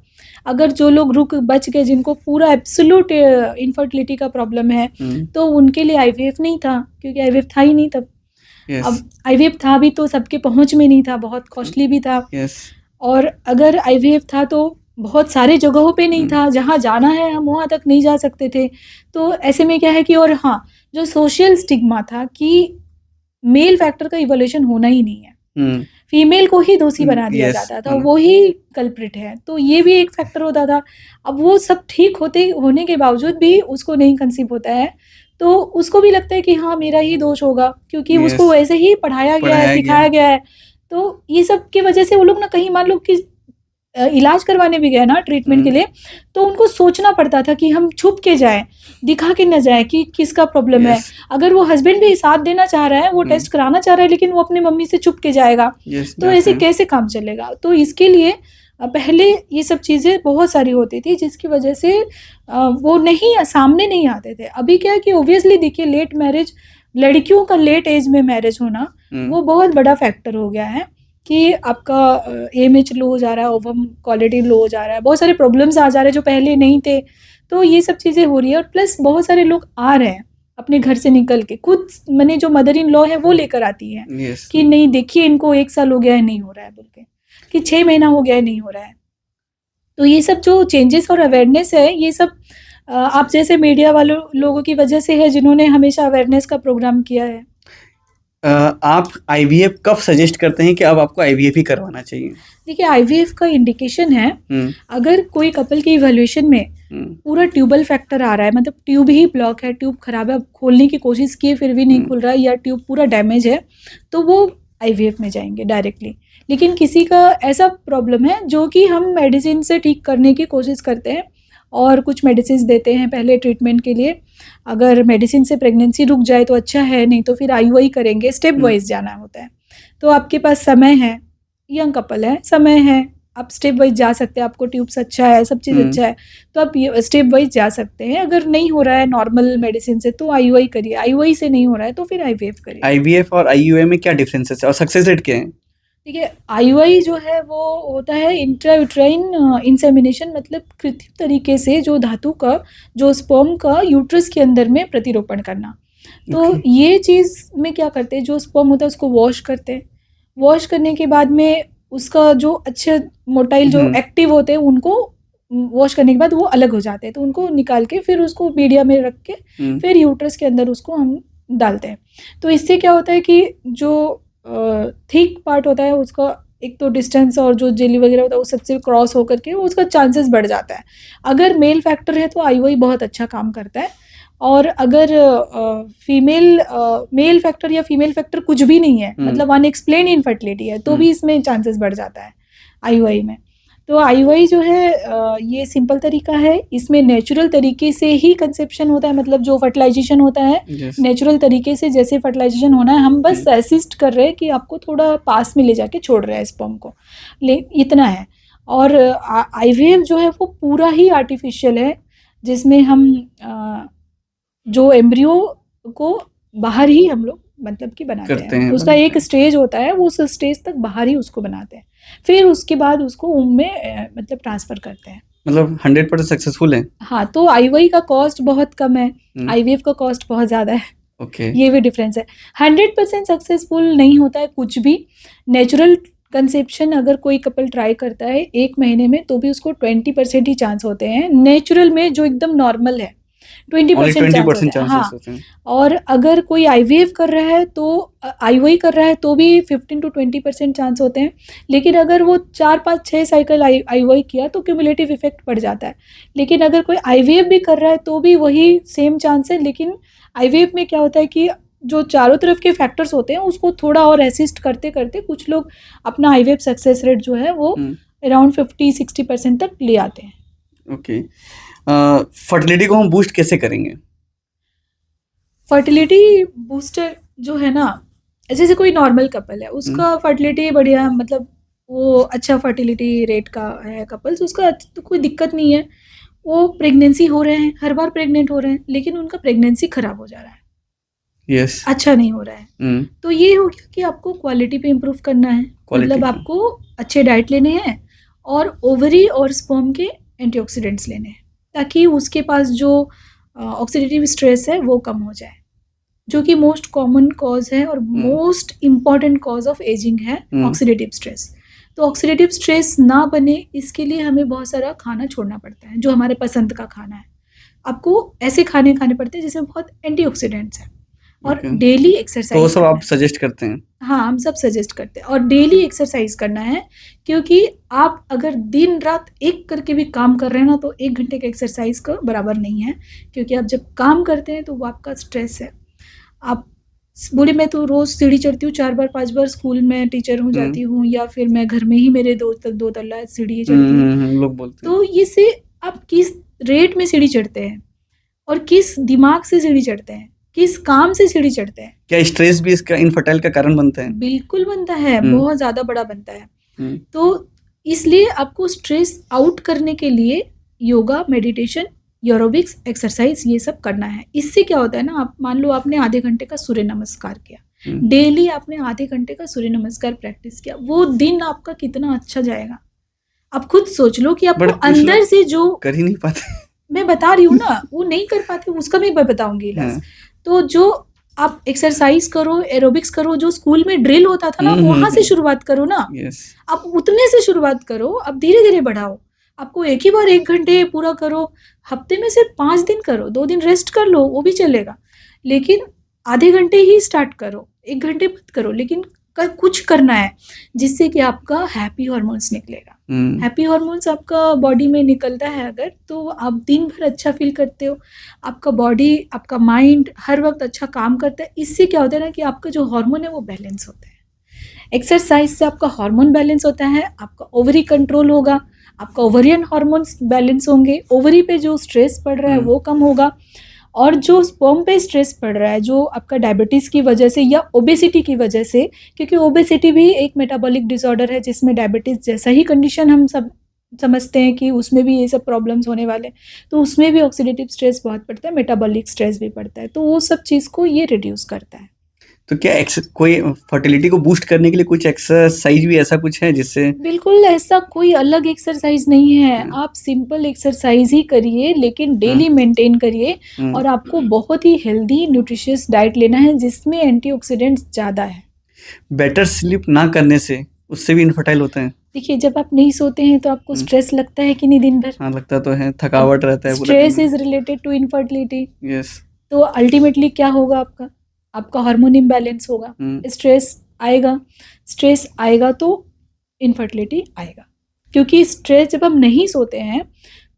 अगर जो लोग बच गए, जिनको पूरा एब्सोल्यूट इनफर्टिलिटी का प्रॉब्लम है, हुँ, तो उनके लिए आईवीएफ नहीं था, क्योंकि आईवीएफ था ही नहीं तब। यस, अब आईवीएफ था भी तो सबके पहुँच में नहीं था, बहुत कॉस्टली भी था। यस, और अगर आईवीएफ था तो बहुत सारे जगहों पे नहीं हुँ, था, जहाँ जाना है हम वहाँ तक नहीं जा सकते थे। तो ऐसे में क्या है कि, और हाँ, जो सोशल स्टिग्मा था कि मेल फैक्टर का इवोल्यूशन होना ही नहीं है, हुँ, फीमेल को ही दोषी बना दिया यस, जाता था, हाँ, वो ही कल्प्रिट है, तो ये भी एक फैक्टर होता था। अब वो सब ठीक होने के बावजूद भी उसको नहीं कंसीव होता है, तो उसको भी लगता है कि हाँ, मेरा ही दोष होगा, क्योंकि यस, उसको वैसे ही पढ़ाया गया है, पढ़ाया गया। सिखाया गया है। तो ये सब की वजह से वो लोग ना, कहीं मान लो कि इलाज करवाने भी गए ना ट्रीटमेंट के हुँ, लिए, तो उनको सोचना पड़ता था कि हम छुप के जाएँ, दिखा के ना जाएँ कि किसका प्रॉब्लम है। यस, अगर वो हस्बैंड भी साथ देना चाह रहा है, वो हुँ, टेस्ट कराना चाह रहा है, लेकिन वो अपनी मम्मी से छुप के जाएगा, यस, तो जाते ऐसे हैं। कैसे काम चलेगा? तो इसके लिए पहले ये सब चीज़ें बहुत सारी होती थी, जिसकी वजह से वो नहीं, सामने नहीं आते थे। अभी क्या है कि ऑब्वियसली देखिए, लेट मैरिज, लड़कियों का लेट एज में मैरिज होना, हुँ, वो बहुत बड़ा फैक्टर हो गया है कि आपका एमएच लो हो जा रहा है, ओवम क्वालिटी लो हो जा रहा है, बहुत सारे प्रॉब्लम्स आ जा रहे हैं जो पहले नहीं थे। तो ये सब चीज़ें हो रही है, और प्लस बहुत सारे लोग आ रहे हैं अपने घर से निकल के, खुद माने जो मदर इन लॉ है वो लेकर आती है यस, कि नहीं देखिए, इनको 1 साल हो गया है नहीं हो रहा है बोल के, कि 6 महीना हो गया है नहीं हो रहा है। तो ये सब जो चेंजेस और अवेयरनेस है, ये सब आप जैसे मीडिया वालों लोगों की वजह से है, जिन्होंने हमेशा अवेयरनेस का प्रोग्राम किया है। आप आईवीएफ कब सजेस्ट करते हैं कि अब आपको आईवीएफ ही करवाना चाहिए? देखिए, आईवीएफ का इंडिकेशन है, हुँ, अगर कोई कपल की इवैल्यूएशन में हुँ, पूरा ट्यूबल फैक्टर आ रहा है, मतलब ट्यूब ही ब्लॉक है, ट्यूब खराब है, खोलने की कोशिश की फिर भी नहीं हुँ, खुल रहा है, या ट्यूब पूरा डैमेज है, तो वो आईवीएफ में जाएंगे डायरेक्टली। लेकिन किसी का ऐसा प्रॉब्लम है जो कि हम मेडिसिन से ठीक करने की कोशिश करते हैं, और कुछ मेडिसिन देते हैं पहले ट्रीटमेंट के लिए। अगर मेडिसिन से प्रेगनेंसी रुक जाए तो अच्छा है, नहीं तो फिर आईयूआई करेंगे, स्टेप हुँ, वाइज जाना होता है। तो आपके पास समय है, यंग कपल है, समय है, आप स्टेप वाइज जा सकते हैं, आपको ट्यूब्स अच्छा है, सब चीज़ हुँ। अच्छा है, तो आप ये स्टेप वाइज जा सकते हैं। अगर नहीं हो रहा है नॉर्मल मेडिसिन से, तो आईयूआई करिए, आईयूआई से नहीं हो रहा है तो फिर आईवीएफ करिए। आईवीएफ और आईयूए में क्या डिफरेंसेस है और सक्सेस रेट क्या है? देखिए, आईयूआई जो है वो होता है इंट्रायूट्राइन इंसेमिनेशन, मतलब कृत्रिम तरीके से जो धातु का, जो स्पर्म का यूट्रस के अंदर में प्रतिरोपण करना। तो ओके। ये चीज़ में क्या करते हैं, जो स्पर्म होता है उसको वॉश करते हैं, वॉश करने के बाद में उसका जो अच्छे मोटाइल जो हुँ, एक्टिव होते हैं, उनको वॉश करने के बाद वो अलग हो जाते हैं, तो उनको निकाल के फिर उसको मीडिया में रख के हुँ, फिर यूट्रस के अंदर उसको हम डालते हैं। तो इससे क्या होता है कि जो थिक पार्ट होता है उसका, एक तो डिस्टेंस और जो जेली वगैरह होता है वो सबसे क्रॉस होकर के उसका चांसेस बढ़ जाता है। अगर मेल फैक्टर है तो आईयूआई बहुत अच्छा काम करता है, और अगर मेल फैक्टर या फीमेल फैक्टर कुछ भी नहीं है, हुँ, मतलब अनएक्सप्लेन्ड इनफर्टिलिटी है, तो हुँ, भी इसमें चांसेस बढ़ जाता है आईयूआई में। तो आईयूआई जो है ये सिंपल तरीका है, इसमें नेचुरल तरीके से ही कंसेप्शन होता है, मतलब जो फर्टिलाइजेशन होता है यस, नेचुरल तरीके से जैसे फर्टिलाइजेशन होना है, हम बस हुँ, असिस्ट कर रहे हैं कि आपको थोड़ा पास में ले जाके छोड़ रहे हैं स्पर्म को, ले इतना है। और आईवीएफ जो है वो पूरा ही आर्टिफिशियल है, जिसमें हम जो एम्ब्रियो को बाहर ही हम लोग मतलब कि बनाते करते हैं, हैं, उसका बनाते एक हैं। स्टेज होता है, वो उस स्टेज तक बाहर ही उसको बनाते हैं, फिर उसके बाद उसको वूम्ब में मतलब ट्रांसफ़र करते हैं। मतलब 100% सक्सेसफुल है? हाँ, तो आईयूआई का कॉस्ट बहुत कम है, हुँ, आईवीएफ का कॉस्ट बहुत ज़्यादा है, ओके, ये भी डिफरेंस है। 100% सक्सेसफुल नहीं होता है कुछ भी, नेचुरल कंसेप्शन अगर कोई कपल ट्राई करता है 1 महीने में तो भी उसको 20% ही चांस होते हैं, नेचुरल में जो एकदम नॉर्मल है 20% ओनली चांस होते 20% हैं। चांसेस हाँ, होते हैं। और अगर कोई आईवीएफ कर रहा है तो आईओआई कर रहा है तो भी 15 to 20% चांस होते हैं। लेकिन अगर वो 4-5-6 साइकिल आईओआई किया तो क्यूमुलेटिव इफेक्ट पड़ जाता है। लेकिन अगर कोई आईवीएफ भी कर रहा है तो भी वही सेम चांस है। लेकिन आईवीएफ में क्या होता है कि जो चारों तरफ के फैक्टर्स होते हैं उसको थोड़ा और असिस्ट करते करते कुछ लोग अपना आईवीएफ सक्सेस रेट जो है वो अराउंड 50-60% तक ले आते हैं। ओके, फर्टिलिटी को हम बूस्ट कैसे करेंगे? फर्टिलिटी बूस्टर जो है ना, जैसे कोई नॉर्मल कपल है उसका फर्टिलिटी बढ़िया, मतलब वो अच्छा फर्टिलिटी रेट का है कपल्स, उसका तो कोई दिक्कत नहीं है। वो प्रेगनेंसी हो रहे हैं, हर बार प्रेग्नेंट हो रहे हैं, लेकिन उनका प्रेगनेंसी खराब हो जा रहा है, यस, अच्छा नहीं हो रहा है। तो ये हो गया कि आपको क्वालिटी पे इम्प्रूव करना है, मतलब आपको अच्छे डाइट लेने हैं और ओवरी और स्पर्म के एंटीऑक्सीडेंट्स लेने हैं ताकि उसके पास जो ऑक्सीडेटिव स्ट्रेस है वो कम हो जाए, जो कि मोस्ट कॉमन कॉज है और most important cause of ageing है ऑक्सीडेटिव स्ट्रेस। तो ऑक्सीडेटिव स्ट्रेस ना बने इसके लिए हमें बहुत सारा खाना छोड़ना पड़ता है, जो हमारे पसंद का खाना है। आपको ऐसे खाने खाने पड़ते हैं जिसमें बहुत एंटीऑक्सीडेंट्स हैं और डेली एक्सरसाइज। तो सब आप सजेस्ट करते हैं? हाँ, हम सब सजेस्ट करते हैं और डेली एक्सरसाइज करना है, क्योंकि आप अगर दिन रात एक करके भी काम कर रहे हैं ना तो 1 घंटे के एक्सरसाइज का बराबर नहीं है, क्योंकि आप जब काम करते हैं तो वो आपका स्ट्रेस है। आप बोले मैं तो रोज सीढ़ी चढ़ती हूँ 4 बार 5 बार, स्कूल में टीचर हूँ जाती हूँ, या फिर मैं घर में ही मेरे 2 तल्ला सीढ़ी चढ़ती हूँ, लोग बोलते हैं। तो ये से आप किस रेट में सीढ़ी चढ़ते हैं और किस दिमाग से सीढ़ी चढ़ते हैं, किस काम से सीढ़ी चढ़ते हैं। क्या स्ट्रेस भी इसका इनफर्टाइल का कारण बनता है? बिल्कुल बनता है, बहुत ज्यादा बड़ा बनता है। तो इसलिए आपको स्ट्रेस आउट करने के लिए योगा, मेडिटेशन, एरोबिक्स, एक्सरसाइज ये सब करना है। इससे क्या होता है ना, आप मान लो आपने आधे घंटे का सूर्य नमस्कार किया, डेली आपने आधे घंटे का सूर्य नमस्कार प्रैक्टिस किया, वो दिन आपका कितना अच्छा जाएगा। आप खुद सोच लो कि आपको अंदर से जो कर ही नहीं पाते, मैं बता रही हूँ ना, वो नहीं कर पाते, उसका भी मैं बताऊंगी इलाज। तो जो आप एक्सरसाइज करो, एरोबिक्स करो, जो स्कूल में ड्रिल होता था ना वहां से शुरुआत करो ना। आप उतने से शुरुआत करो, आप धीरे धीरे बढ़ाओ। आपको एक ही बार 1 घंटे पूरा करो, हफ्ते में सिर्फ 5 दिन करो, 2 दिन रेस्ट कर लो, वो भी चलेगा। लेकिन आधे घंटे ही स्टार्ट करो, 1 घंटे मत करो, लेकिन कुछ करना है जिससे कि आपका हैप्पी हार्मोन्स निकलेगा। हैप्पी हार्मोन्स आपका बॉडी में निकलता है अगर, तो आप दिन भर अच्छा फील करते हो, आपका बॉडी, आपका माइंड हर वक्त अच्छा काम करता है। इससे क्या होता है ना कि आपका जो हार्मोन है वो बैलेंस होता है। एक्सरसाइज से आपका हार्मोन बैलेंस होता है, आपका ओवरी कंट्रोल होगा, आपका ओवरियन हार्मोन्स बैलेंस होंगे, ओवरी पे जो स्ट्रेस पड़ रहा है वो कम होगा, और जो स्पर्म पे स्ट्रेस पड़ रहा है जो आपका डायबिटीज़ की वजह से या ओबेसिटी की वजह से, क्योंकि ओबेसिटी भी एक मेटाबॉलिक डिसऑर्डर है जिसमें डायबिटीज़ जैसा ही कंडीशन हम सब समझते हैं कि उसमें भी ये सब प्रॉब्लम्स होने वाले, तो उसमें भी ऑक्सीडेटिव स्ट्रेस बहुत पड़ता है, मेटाबॉलिक स्ट्रेस भी पड़ता है, तो वो सब चीज़ को ये रिड्यूस करता है। तो क्या कोई फर्टिलिटी को बूस्ट करने के लिए कुछ एक्सरसाइज भी ऐसा कुछ है जिससे? बिल्कुल ऐसा कोई अलग एक्सरसाइज नहीं है, आप सिंपल एक्सरसाइज ही करिए, लेकिन डेली मेंटेन करिए, और आपको बहुत ही हेल्दी न्यूट्रिशियस डाइट लेना है जिसमें एंटीऑक्सीडेंट्स ज़्यादा है। बेटर स्लीप ना करने से उससे भी इनफर्टाइल होते हैं? देखिए, जब आप नहीं सोते हैं तो आपको स्ट्रेस लगता है कि नहीं दिन भर? हाँ, लगता तो है, थकावट रहता है। Stress is related to infertility. Yes. तो अल्टीमेटली क्या होगा, आपका हार्मोन इम्बैलेंस होगा, स्ट्रेस आएगा तो इनफर्टिलिटी आएगा, क्योंकि स्ट्रेस जब हम नहीं सोते हैं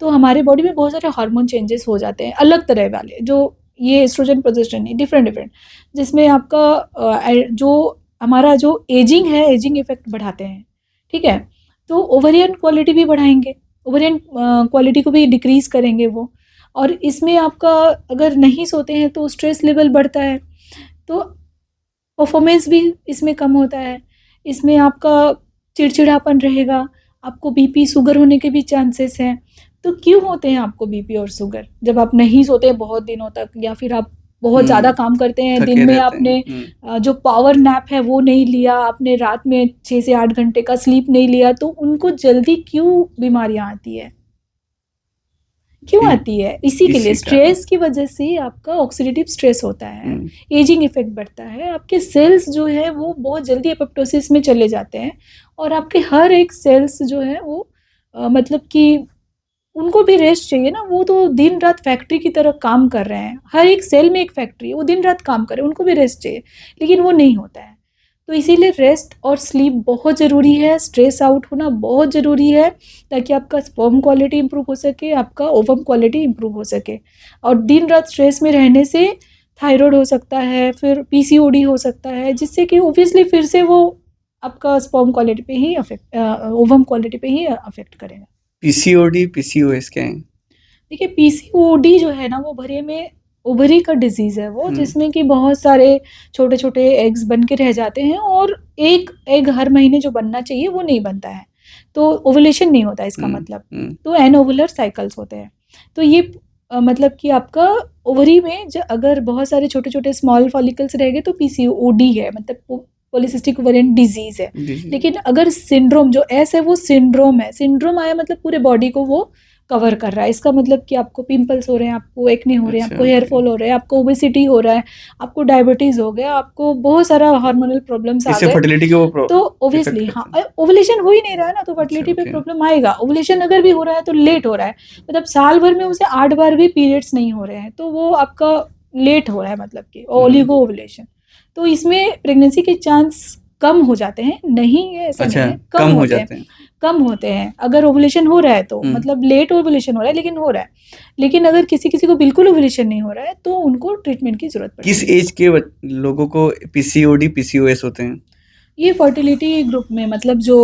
तो हमारे बॉडी में बहुत सारे हार्मोन चेंजेस हो जाते हैं, अलग तरह वाले, जो ये एस्ट्रोजन प्रोजेस्टेरोन डिफरेंट, जिसमें आपका जो हमारा जो एजिंग है, एजिंग इफेक्ट बढ़ाते हैं, ठीक है। तो ओवरियन क्वालिटी भी बढ़ाएंगे, ओवरियन क्वालिटी को भी डिक्रीज करेंगे वो, और इसमें आपका अगर नहीं सोते हैं तो स्ट्रेस लेवल बढ़ता है, तो परफॉर्मेंस भी इसमें कम होता है, इसमें आपका चिड़चिड़ापन रहेगा, आपको बीपी शुगर होने के भी चांसेस हैं। तो क्यों होते हैं आपको बीपी और शुगर? जब आप नहीं सोते हैं बहुत दिनों तक, या फिर आप बहुत ज़्यादा काम करते हैं, दिन में आपने जो पावर नैप है वो नहीं लिया, आपने रात में 6 से 8 घंटे का स्लीप नहीं लिया, तो उनको जल्दी क्यों बीमारियां आती है? क्यों आती है? इसी के लिए, स्ट्रेस की वजह से आपका ऑक्सीडेटिव स्ट्रेस होता है, एजिंग इफेक्ट बढ़ता है, आपके सेल्स जो है वो बहुत जल्दी एपोप्टोसिस में चले जाते हैं, और आपके हर एक सेल्स जो है वो मतलब कि उनको भी रेस्ट चाहिए ना, वो तो दिन रात फैक्ट्री की तरह काम कर रहे हैं, हर एक सेल में एक फैक्ट्री है, वो दिन रात काम कर रहे हैं, उनको भी रेस्ट चाहिए, लेकिन वो नहीं होता है। तो इसीलिए रेस्ट और स्लीप बहुत ज़रूरी है, स्ट्रेस आउट होना बहुत ज़रूरी है, ताकि आपका स्पर्म क्वालिटी इंप्रूव हो सके, आपका ओवम क्वालिटी इंप्रूव हो सके। और दिन रात स्ट्रेस में रहने से थायराइड हो सकता है, फिर पीसीओडी हो सकता है, जिससे कि ऑब्वियसली फिर से वो आपका स्पर्म क्वालिटी पे ही अफेक्ट, ओवम क्वालिटी पे ही अफेक्ट करेगा। पीसीओडी पीसीओएस क्या है? देखिए पीसीओडी जो है ना वो भरे में ओवरी का डिजीज़ है वो, जिसमें कि बहुत सारे छोटे छोटे एग्स बन के रह जाते हैं और एक एग हर महीने जो बनना चाहिए वो नहीं बनता है, तो ओवुलेशन नहीं होता है इसका मतलब। तो एनओवुलर साइकिल्स होते हैं। तो ये मतलब कि आपका ओवरी में अगर बहुत सारे छोटे छोटे स्मॉल फॉलिकल्स रह गए तो पीसीओडी है, मतलब पॉलीसिस्टिक ओवेरियन डिजीज़ है। लेकिन अगर सिंड्रोम जो एस है वो सिंड्रोम है, सिंड्रोम आया मतलब पूरे बॉडी को वो कवर कर रहा है। इसका मतलब कि आपको पिंपल्स हो रहे हैं, आपको एक्ने हो रहे हैं, आपको हेयर फॉल हो रहा है, आपको ओबेसिटी हो रहा है, आपको डायबिटीज हो गया, आपको बहुत सारा हार्मोनल प्रॉब्लम्स आ इससे गए, फर्टिलिटी के वो तो ऑब्वियसली हाँ ओवुलेशन हो ही नहीं रहा है ना, तो फर्टिलिटी पे प्रॉब्लम आएगा। ओवुलेशन अगर भी हो रहा है तो लेट हो रहा है, मतलब साल भर में उसे 8 बार भी पीरियड्स नहीं हो रहे हैं, तो वो आपका लेट हो रहा है, मतलब कि ओलिगो ओवुलेशन। तो इसमें प्रेगनेंसी के चांस कम हो जाते हैं, नहीं है ऐसा नहीं है, कम हो जाते हैं, कम होते हैं अगर ओवुलेशन हो रहा है तो, मतलब लेट ओवुलेशन हो रहा है लेकिन हो रहा है। लेकिन अगर किसी किसी को बिल्कुल ओवुलेशन नहीं हो रहा है तो उनको ट्रीटमेंट की जरूरत पड़ेगी। किस एज के लोगों को पीसीओडी पीसीओएस होते हैं? ये फर्टिलिटी ग्रुप में, मतलब जो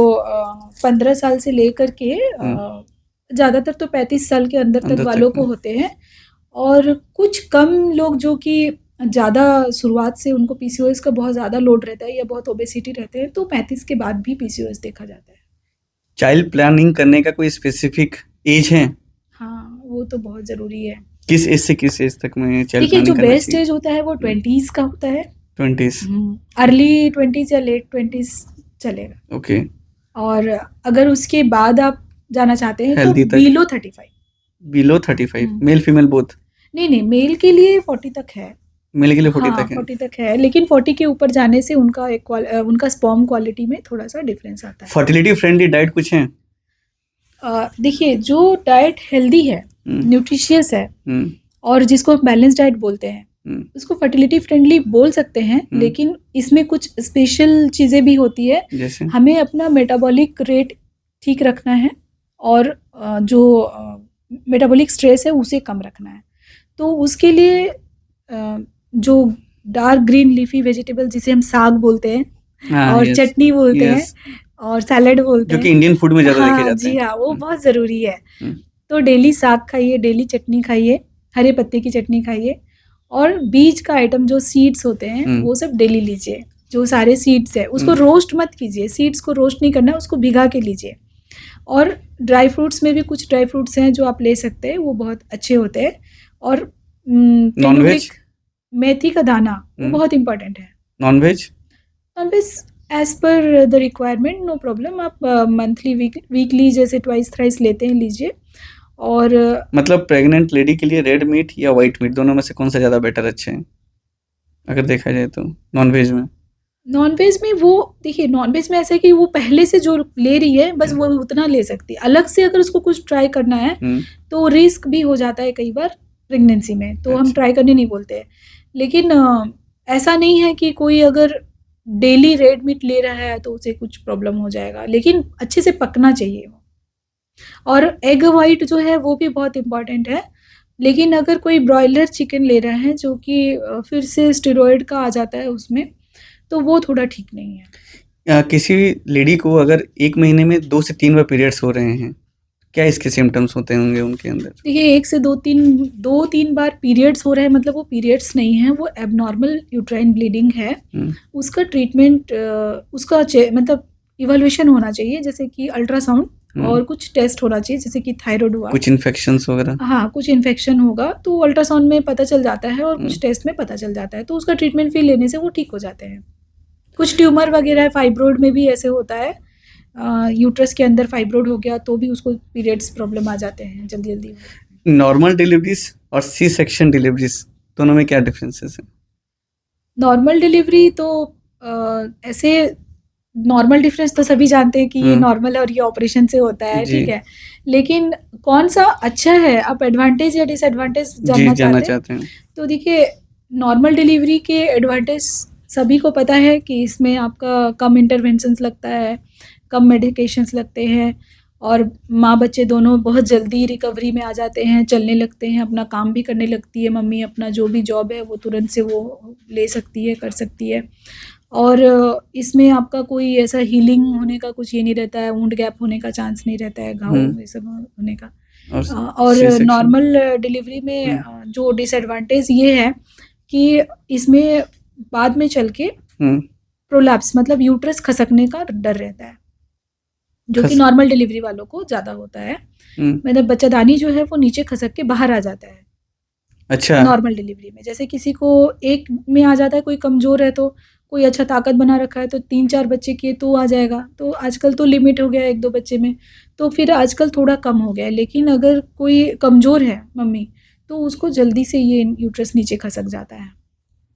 15 साल से लेकर के ज़्यादातर तो 35 साल के अंदर तक वालों को होते हैं, और कुछ कम लोग जो कि ज़्यादा शुरुआत से उनको पीसीओएस का बहुत ज़्यादा लोड रहता है या बहुत ओबेसिटी रहते हैं, तो 35 के बाद भी पीसीओएस देखा जाता है। चाइल्ड प्लानिंग करने का कोई स्पेसिफिक एज है? हाँ, वो तो बहुत ज़रूरी है। किस एज से किस एज तक में चाइल्ड देखिए जो बेस्ट एज होता है वो 20s का होता है, 20s, अर्ली 20s या लेट 20s चलेगा। ओके। और अगर उसके बाद आप जाना चाहते हैं तो below 35, below 35 male female both? नहीं, मेल के लिए 40 तक है, मेल के लिए 40 तक है, 40 तक है, लेकिन 40 के ऊपर जाने से उनका स्पर्म क्वालिटी में थोड़ा सा डिफरेंस आता है। फर्टिलिटी फ्रेंडली डाइट कुछ है? देखिए जो डाइट हेल्दी है, न्यूट्रिशियस है, और जिसको हम बैलेंस डाइट बोलते हैं, उसको फर्टिलिटी फ्रेंडली बोल सकते हैं, लेकिन इसमें कुछ स्पेशल चीज़ें भी होती है। जैसे हमें अपना मेटाबॉलिक रेट ठीक रखना है, और जो मेटाबॉलिक स्ट्रेस है उसे कम रखना है। तो उसके लिए जो डार्क ग्रीन लीफी वेजिटेबल जिसे हम साग बोलते हैं और चटनी बोलते हैं और सैलेड बोलते हैं, जो कि इंडियन फूड में ज़्यादा देखे जाते हैं। जी हाँ, वो बहुत ज़रूरी है। तो डेली साग खाइए, डेली चटनी खाइए, हरे पत्ते की चटनी खाइए, और बीज का आइटम जो सीड्स होते हैं वो सब डेली लीजिए। जो सारे सीड्स है उसको रोस्ट मत कीजिए, सीड्स को रोस्ट नहीं करना है, उसको भिगा के लीजिए। और ड्राई फ्रूट्स में भी कुछ ड्राई फ्रूट्स हैं जो आप ले सकते हैं, वो बहुत अच्छे होते हैं। और नॉनवेज, मेथी का दाना वो बहुत इंपॉर्टेंट है। Non veg as per the requirement, no problem. आप मंथली वीकली जैसे ट्वाइस थ्राइस लेते हैं, लीजिए। और मतलब प्रेग्नेंट लेडी के लिए रेड मीट या वाइट मीट दोनों में से कौन सा ज़्यादा बेटर अच्छे हैं अगर देखा जाए तो? नॉनवेज में वो देखिए, नॉनवेज में ऐसा है कि वो पहले से जो ले रही है बस वो उतना ले सकती है। अलग से अगर उसको कुछ ट्राई करना है तो रिस्क भी हो जाता है कई बार प्रेगनेंसी में, तो हम ट्राई करने नहीं बोलते हैं। लेकिन ऐसा नहीं है कि कोई अगर डेली रेड मीट ले रहा है तो उसे कुछ प्रॉब्लम हो जाएगा, लेकिन अच्छे से पकना चाहिए वो। और एग वाइट जो है वो भी बहुत इम्पॉर्टेंट है, लेकिन अगर कोई ब्रॉयलर चिकन ले रहा है जो कि फिर से स्टेरॉयड का आ जाता है उसमें, तो वो थोड़ा ठीक नहीं है। किसी लेडी को अगर 1 महीने में 2 से 3 बार पीरियड्स हो रहे हैं, क्या इसके सिम्टम्स होते होंगे उनके अंदर? देखिए 1 से 2-3 बार पीरियड्स हो रहे हैं मतलब वो पीरियड्स नहीं है, वो एबनॉर्मल यूट्राइन ब्लीडिंग है। उसका ट्रीटमेंट उसका मतलब इवैल्यूएशन होना चाहिए, जैसे कि अल्ट्रासाउंड, और कुछ टेस्ट होना चाहिए, जैसे कि थायराइड हुआ, कुछ इन्फेक्शंस वगैरह। हाँ, कुछ इन्फेक्शन होगा तो अल्ट्रासाउंड में पता चल जाता है, और कुछ टेस्ट में पता चल जाता है, तो उसका ट्रीटमेंट फिर लेने से वो ठीक हो जाते हैं। कुछ ट्यूमर वगैरह, फाइब्रोइड में भी ऐसे होता है, यूट्रस के अंदर फाइब्रोइड हो गया तो भी उसको पीरियड्स प्रॉब्लम आ जाते हैं जल्दी। नॉर्मल डिलीवरीज और सी सेक्शन डिलीवरीज दोनों में क्या डिफरेंसेस हैं? नॉर्मल डिलीवरी तो ऐसे नॉर्मल डिफरेंस तो सभी जानते हैं कि ये हम्म, नॉर्मल है और ये ऑपरेशन से होता है, जी ठीक है। लेकिन कौन सा अच्छा है, आप एडवांटेज या डिसएडवांटेज जी जानना जानना चाहते हैं? चाहते हैं। तो देखिए, नॉर्मल डिलीवरी के एडवांटेज सभी को पता है कि इसमें आपका कम इंटरवेंशंस लगता है, कम मेडिकेशंस लगते हैं और माँ बच्चे दोनों बहुत जल्दी रिकवरी में आ जाते हैं, चलने लगते हैं, अपना काम भी करने लगती है मम्मी, अपना जो भी जॉब है वो तुरंत से वो ले सकती है, कर सकती है। और इसमें आपका कोई ऐसा हीलिंग होने का कुछ ये नहीं रहता है, वुंड गैप होने का चांस नहीं रहता है, घाव ये सब होने का। और और सी सेक्शन। नॉर्मल डिलीवरी में हम्म, जो डिसएडवांटेज ये है कि इसमें बाद में चल के हम्म, प्रोलैप्स मतलब यूट्रस खसकने का डर रहता है, जो कि खस नॉर्मल डिलीवरी वालों को ज़्यादा होता है। हम्म, मतलब बच्चादानी जो है वो नीचे खसक के बाहर आ जाता है अच्छा। नॉर्मल डिलीवरी में। जैसे किसी को एक में आ जाता है, कोई कमज़ोर है तो कोई अच्छा ताकत बना रखा है तो 3-4 बच्चे किए तो आ जाएगा। तो आजकल तो लिमिट हो गया है 1-2 बच्चे में, तो फिर आजकल थोड़ा कम हो गया है। लेकिन अगर कोई कमज़ोर है मम्मी, तो उसको जल्दी से ये यूट्रस नीचे खसक जाता है।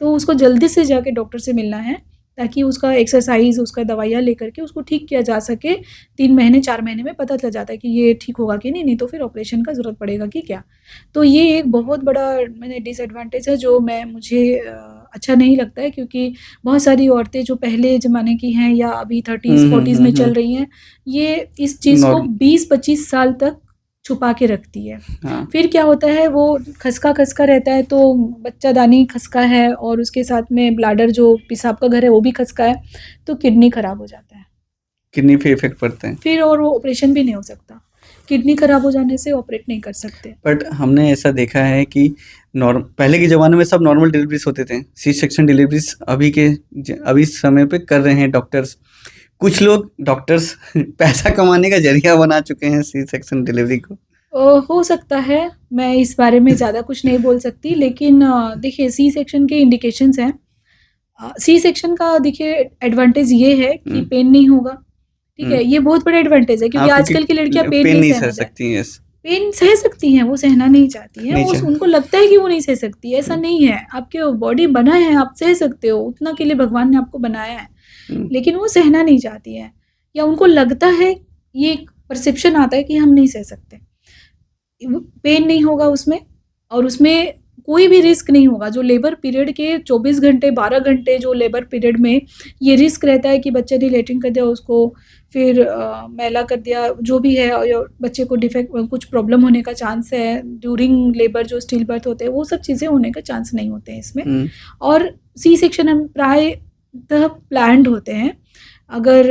तो उसको जल्दी से जाके डॉक्टर से मिलना है, ताकि उसका एक्सरसाइज़, उसका दवाइयाँ लेकर के उसको ठीक किया जा सके। 3 महीने 4 महीने में पता चल जाता है कि ये ठीक होगा कि नहीं, नहीं तो फिर ऑपरेशन का ज़रूरत पड़ेगा कि क्या। तो ये एक बहुत बड़ा मैंने डिसएडवांटेज है जो मुझे अच्छा नहीं लगता है, क्योंकि बहुत सारी औरतें जो पहले ज़माने की हैं या अभी 30s 40s में चल रही हैं, ये इस चीज़ को नॉर्म 20-25 साल तक छुपा के रखती है। हाँ, फिर क्या होता है, वो खसका-खसका रहता है तो बच्चादानी खसका है और उसके साथ में ब्लैडर जो पेशाब का घर है वो भी खसका है, तो किडनी खराब हो जाता है। किडनी पे इफेक्ट पड़ता है। फिर और वो ऑपरेशन भी नहीं हो सकता। किडनी खराब हो जाने से ऑपरेट नहीं कर सकते। बट हमने ऐसा देखा है कि नॉर्म पहले के ज़माने में सब नॉर्मल डिलीवरीज़ होते थे। सी सेक्शन डिलीवरीज़ अभी समय पे कर रहे हैं डॉक्टर्स। कुछ लोग डॉक्टर्स पैसा कमाने का ज़रिया बना चुके हैं सी सेक्शन डिलीवरी को। हो सकता है, मैं इस बारे में ज़्यादा कुछ नहीं बोल सकती, लेकिन देखिए सी सेक्शन के इंडिकेशंस हैं। सी सेक्शन का देखिए एडवांटेज ये है कि हुँ, पेन नहीं होगा, ठीक हुँ। है? ये बहुत बड़ा एडवांटेज है, क्योंकि हाँ, क्योंकि आजकल की लड़कियाँ पेन पेन नहीं नहीं सह सहना चाह सकती हैं। यस, पेन सह सकती हैं, वो सहना नहीं चाहती हैं। नहीं वो चाह उनको लगता है कि वो नहीं सह सकती, ऐसा हुँ, नहीं है। आपके बॉडी बना है, आप सह सकते हो, उतना के लिए भगवान ने आपको बनाया है। हुँ, लेकिन वो सहना नहीं चाहती हैं, या उनको लगता है, ये एक परसेप्शन आता है कि हम नहीं सह सकते। पेन नहीं होगा उसमें, और उसमें कोई भी रिस्क नहीं होगा। जो लेबर पीरियड के 24 घंटे 12 घंटे जो लेबर पीरियड में ये रिस्क रहता है कि बच्चे ने लेटरिन कर दिया, उसको फिर मैला कर दिया, जो भी है, और बच्चे को डिफेक्ट कुछ प्रॉब्लम होने का चांस है ड्यूरिंग लेबर, जो स्टिल बर्थ होते हैं वो सब चीज़ें होने का चांस नहीं होते हैं इसमें। हुँ, और सी सेक्शन हम प्रायतः प्लान्ड होते हैं। अगर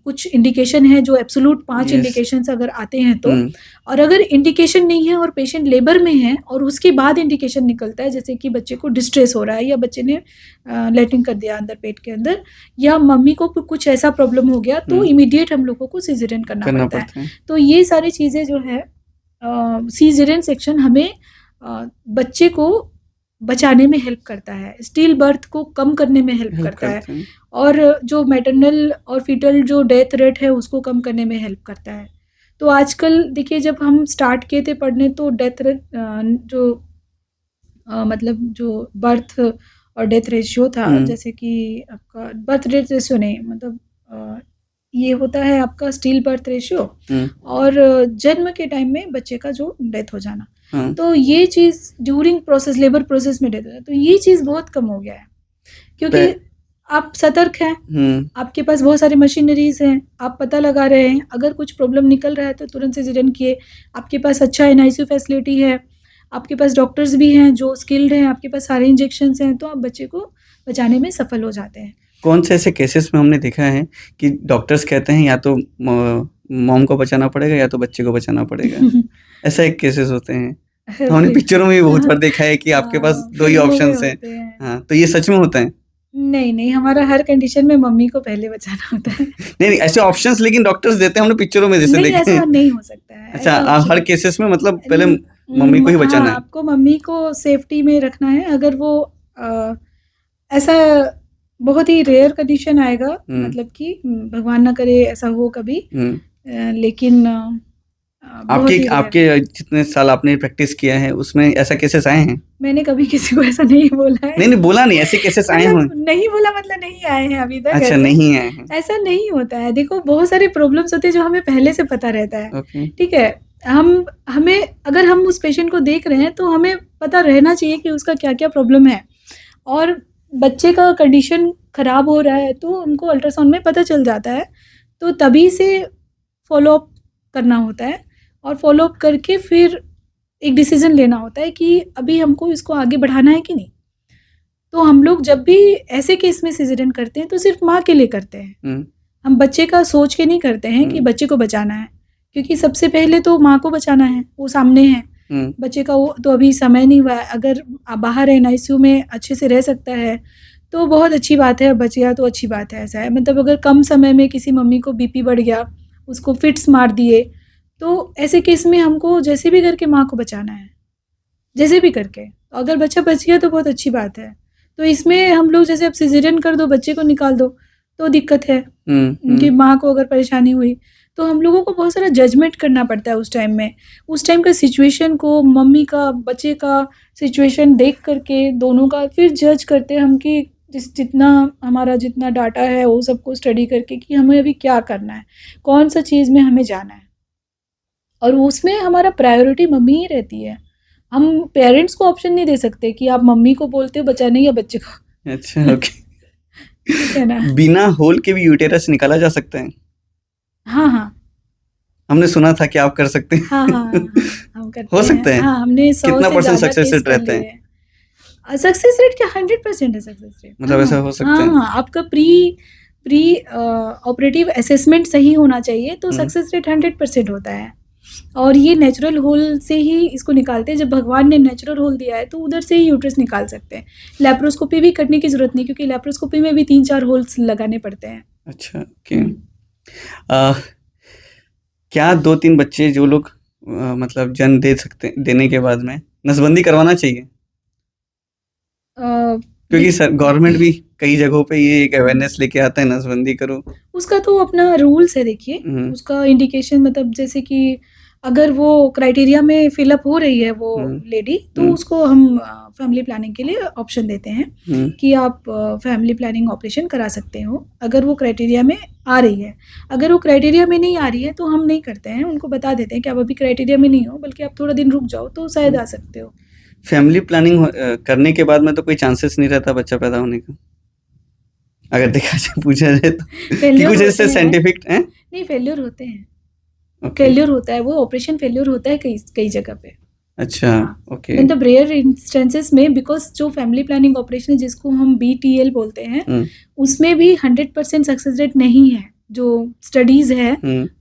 कुछ इंडिकेशन है, जो एब्सोल्यूट 5 यस, इंडिकेशंस अगर आते हैं तो, हुँ, और अगर इंडिकेशन नहीं है और पेशेंट लेबर में है और उसके बाद इंडिकेशन निकलता है, जैसे कि बच्चे को डिस्ट्रेस हो रहा है, या बच्चे ने लेटरिन कर दिया अंदर पेट के अंदर, या मम्मी को कुछ ऐसा प्रॉब्लम हो गया, तो हुँ, इमीडिएट हम लोगों को सीजरियन करना करना पड़ता है। पड़ता है। तो ये सारी चीज़ें जो है, सीजरियन सेक्शन हमें बच्चे को बचाने में हेल्प करता है, स्टिल बर्थ को कम करने में हेल्प हेल्प करता है, करते हैं। और जो मैटरनल और फीटल जो डेथ रेट है उसको कम करने में हेल्प करता है। तो आजकल देखिए, जब हम स्टार्ट किए थे पढ़ने तो डेथ रेट जो मतलब जो बर्थ और डेथ रेशियो था, हुँ, जैसे कि आपका बर्थ डेथ रेशियो नहीं, मतलब ये होता है आपका स्टिल बर्थ रेशियो, हुँ, और जन्म के टाइम में बच्चे का जो डेथ हो जाना। हाँ, तो ये चीज़ ड्यूरिंग प्रोसेस, लेबर प्रोसेस में डेथ हो जाए, तो ये चीज़ बहुत कम हो गया है, पे क्योंकि आप सतर्क हैं, हुँ, आपके पास बहुत सारी मशीनरीज़ हैं, आप पता लगा रहे हैं, अगर कुछ प्रॉब्लम निकल रहा है तो तुरंत सिज़ेरियन किए। आपके पास अच्छा एनआईसीयू फैसिलिटी है, आपके पास डॉक्टर्स भी हैं जो स्किल्ड हैं, आपके पास सारे इंजेक्शंस हैं, तो आप बच्चे को बचाने में सफल हो जाते हैं। कौन से ऐसे केसेस में हमने देखा है कि डॉक्टर्स कहते हैं या तो मॉम को बचाना पड़ेगा या तो बच्चे को बचाना पड़ेगा। ऐसा एक केसेस होते हैं। तो हमने फिर पिक्चरों में भी बहुत बार देखा है कि आपके पास 2 ही फ़िल्मों में ऑप्शंस हैं। होते हैं। हाँ, तो ये सच में होता है? नहीं, नहीं, हमारा हर कंडीशन में मम्मी को पहले बचाना होता है। नहीं, नहीं ऐसे ऑप्शंस लेकिन डॉक्टर्स देते हैं, हमने पिक्चरों में जैसे नहीं, देखे ऐसा हैं। नहीं हो सकता है, अच्छा, ऐसा ऑप्शन हर नहीं। केसेस में मतलब पहले मम्मी को ही हाँ, बचाना है। आपको मम्मी को सेफ्टी में रखना है। अगर वो ऐसा बहुत ही रेयर कंडीशन आएगा, हुँ, मतलब कि भगवान ना करे ऐसा हो कभी, हुँ, लेकिन बहुत आपके ही रेयर। आपके जितने साल आपने प्रैक्टिस किया है उसमें ऐसा केसेस आए हैं? मैंने कभी किसी को ऐसा नहीं बोला है। नहीं नहीं बोला नहीं, ऐसे केसेस आए हुए मतलब नहीं बोला मतलब नहीं आए हैं अभी तक अच्छा, ऐसे। नहीं आए हैं। ऐसा नहीं होता है। देखो बहुत सारे प्रॉब्लम्स होते हैं जो हमें पहले से पता रहता है। ओके। ठीक है, हमें अगर हम उस पेशेंट को देख रहे हैं तो हमें पता रहना चाहिए कि उसका क्या क्या प्रॉब्लम है, और बच्चे का कंडीशन ख़राब हो रहा है तो हमको अल्ट्रासाउंड में पता चल जाता है। तो तभी से फॉलो अप करना होता है, और फॉलो अप करके फिर एक डिसीजन लेना होता है कि अभी हमको इसको आगे बढ़ाना है कि नहीं। तो हम लोग जब भी ऐसे केस में सिजेरियन करते हैं तो सिर्फ माँ के लिए करते हैं। हम्म, हम बच्चे का सोच के नहीं करते हैं कि बच्चे को बचाना है, क्योंकि सबसे पहले तो माँ को बचाना है, वो सामने है। बच्चे का वो तो अभी समय नहीं हुआ है। अगर बाहर है आईसीयू में अच्छे से रह सकता है तो बहुत अच्छी बात है, बच गया तो अच्छी बात है। ऐसा है मतलब अगर कम समय में किसी मम्मी को बीपी बढ़ गया, उसको फिट्स मार दिए, तो ऐसे केस में हमको जैसे भी करके माँ को बचाना है, जैसे भी करके। अगर बच्चा बच गया तो बहुत अच्छी बात है। तो इसमें हम लोग जैसे अब सिजेरियन कर दो, बच्चे को निकाल दो तो दिक्कत है। उनकी माँ को अगर परेशानी हुई तो हम लोगों को बहुत सारा जजमेंट करना पड़ता है उस टाइम में। उस टाइम का सिचुएशन को, मम्मी का, बच्चे का सिचुएशन देख करके दोनों का फिर जज करते हैं हम कि जितना हमारा जितना डाटा है वो सबको स्टडी करके कि हमें अभी क्या करना है, कौन सा चीज़ में हमें जाना है। और उसमें हमारा प्रायोरिटी मम्मी ही रहती है। हम पेरेंट्स को ऑप्शन नहीं दे सकते कि आप मम्मी को बोलते हो बचाने या बच्चे को। अच्छा ओके। ठीक है ना। बिना होल के भी यूटेरस निकाला जा सकता है? हाँ हाँ हमने सुना था कि आप कर सकते हैं। हाँ हाँ हाँ, हम करते हो हैं। सकता है? हाँ, हमने 100 कितना से परसेंट ज़्यादा सक्सेस केस रेट कर रहता लिए है? हैं। सक्सेस रेट क्या 100% है सक्सेस रेट। मतलब ऐसा हो सकता हाँ है? हाँ, आपका प्री ऑपरेटिव असेसमेंट सही होना चाहिए तो सक्सेस रेट 100% होता है। और ये नेचुरल होल से ही इसको निकालते हैं। जब भगवान ने नेचुरल होल दिया है तो उधर से ही यूट्रस निकाल सकते हैं। लैप्रोस्कोपी भी करने की ज़रूरत नहीं, क्योंकि लैप्रोस्कोपी में भी 3-4 होल्स लगाने पड़ते हैं। अच्छा ओके। क्या 2-3 बच्चे जो लोग मतलब जन्म देने के बाद में नसबंदी करवाना चाहिए? क्योंकि सर गवर्नमेंट भी कई जगहों पे ये एक अवेयरनेस लेके आता है नसबंदी करो। उसका तो अपना रूल्स है। देखिए उसका इंडिकेशन मतलब जैसे कि अगर वो क्राइटेरिया में फिलअप हो रही है वो लेडी, तो उसको हम फैमिली प्लानिंग के लिए ऑप्शन देते हैं कि आप फैमिली प्लानिंग ऑपरेशन करा सकते हो अगर वो क्राइटेरिया में आ रही है। अगर वो क्राइटेरिया में नहीं आ रही है तो हम नहीं करते हैं, उनको बता देते हैं कि आप अभी क्राइटेरिया में नहीं हो, बल्कि आप थोड़ा दिन रुक जाओ तो शायद आ सकते हो। फैमिली प्लानिंग करने के बाद में तो कोई चांसेस नहीं रहता बच्चा पैदा होने का, अगर देखा जाए, पूछा जाए तो कि कुछ ऐसे साइंटिफिक हैं? नहीं, फेल्योर होते हैं। फेल्योर होता है, वो ऑपरेशन फेल्योर होता है कई जगह पे। अच्छा ओके। मतलब रेयर इंस्टेंसेस में, बिकॉज जो फैमिली प्लानिंग ऑपरेशन जिसको हम BTL बोलते हैं, उसमें भी 100% सक्सेस रेट नहीं है। जो स्टडीज है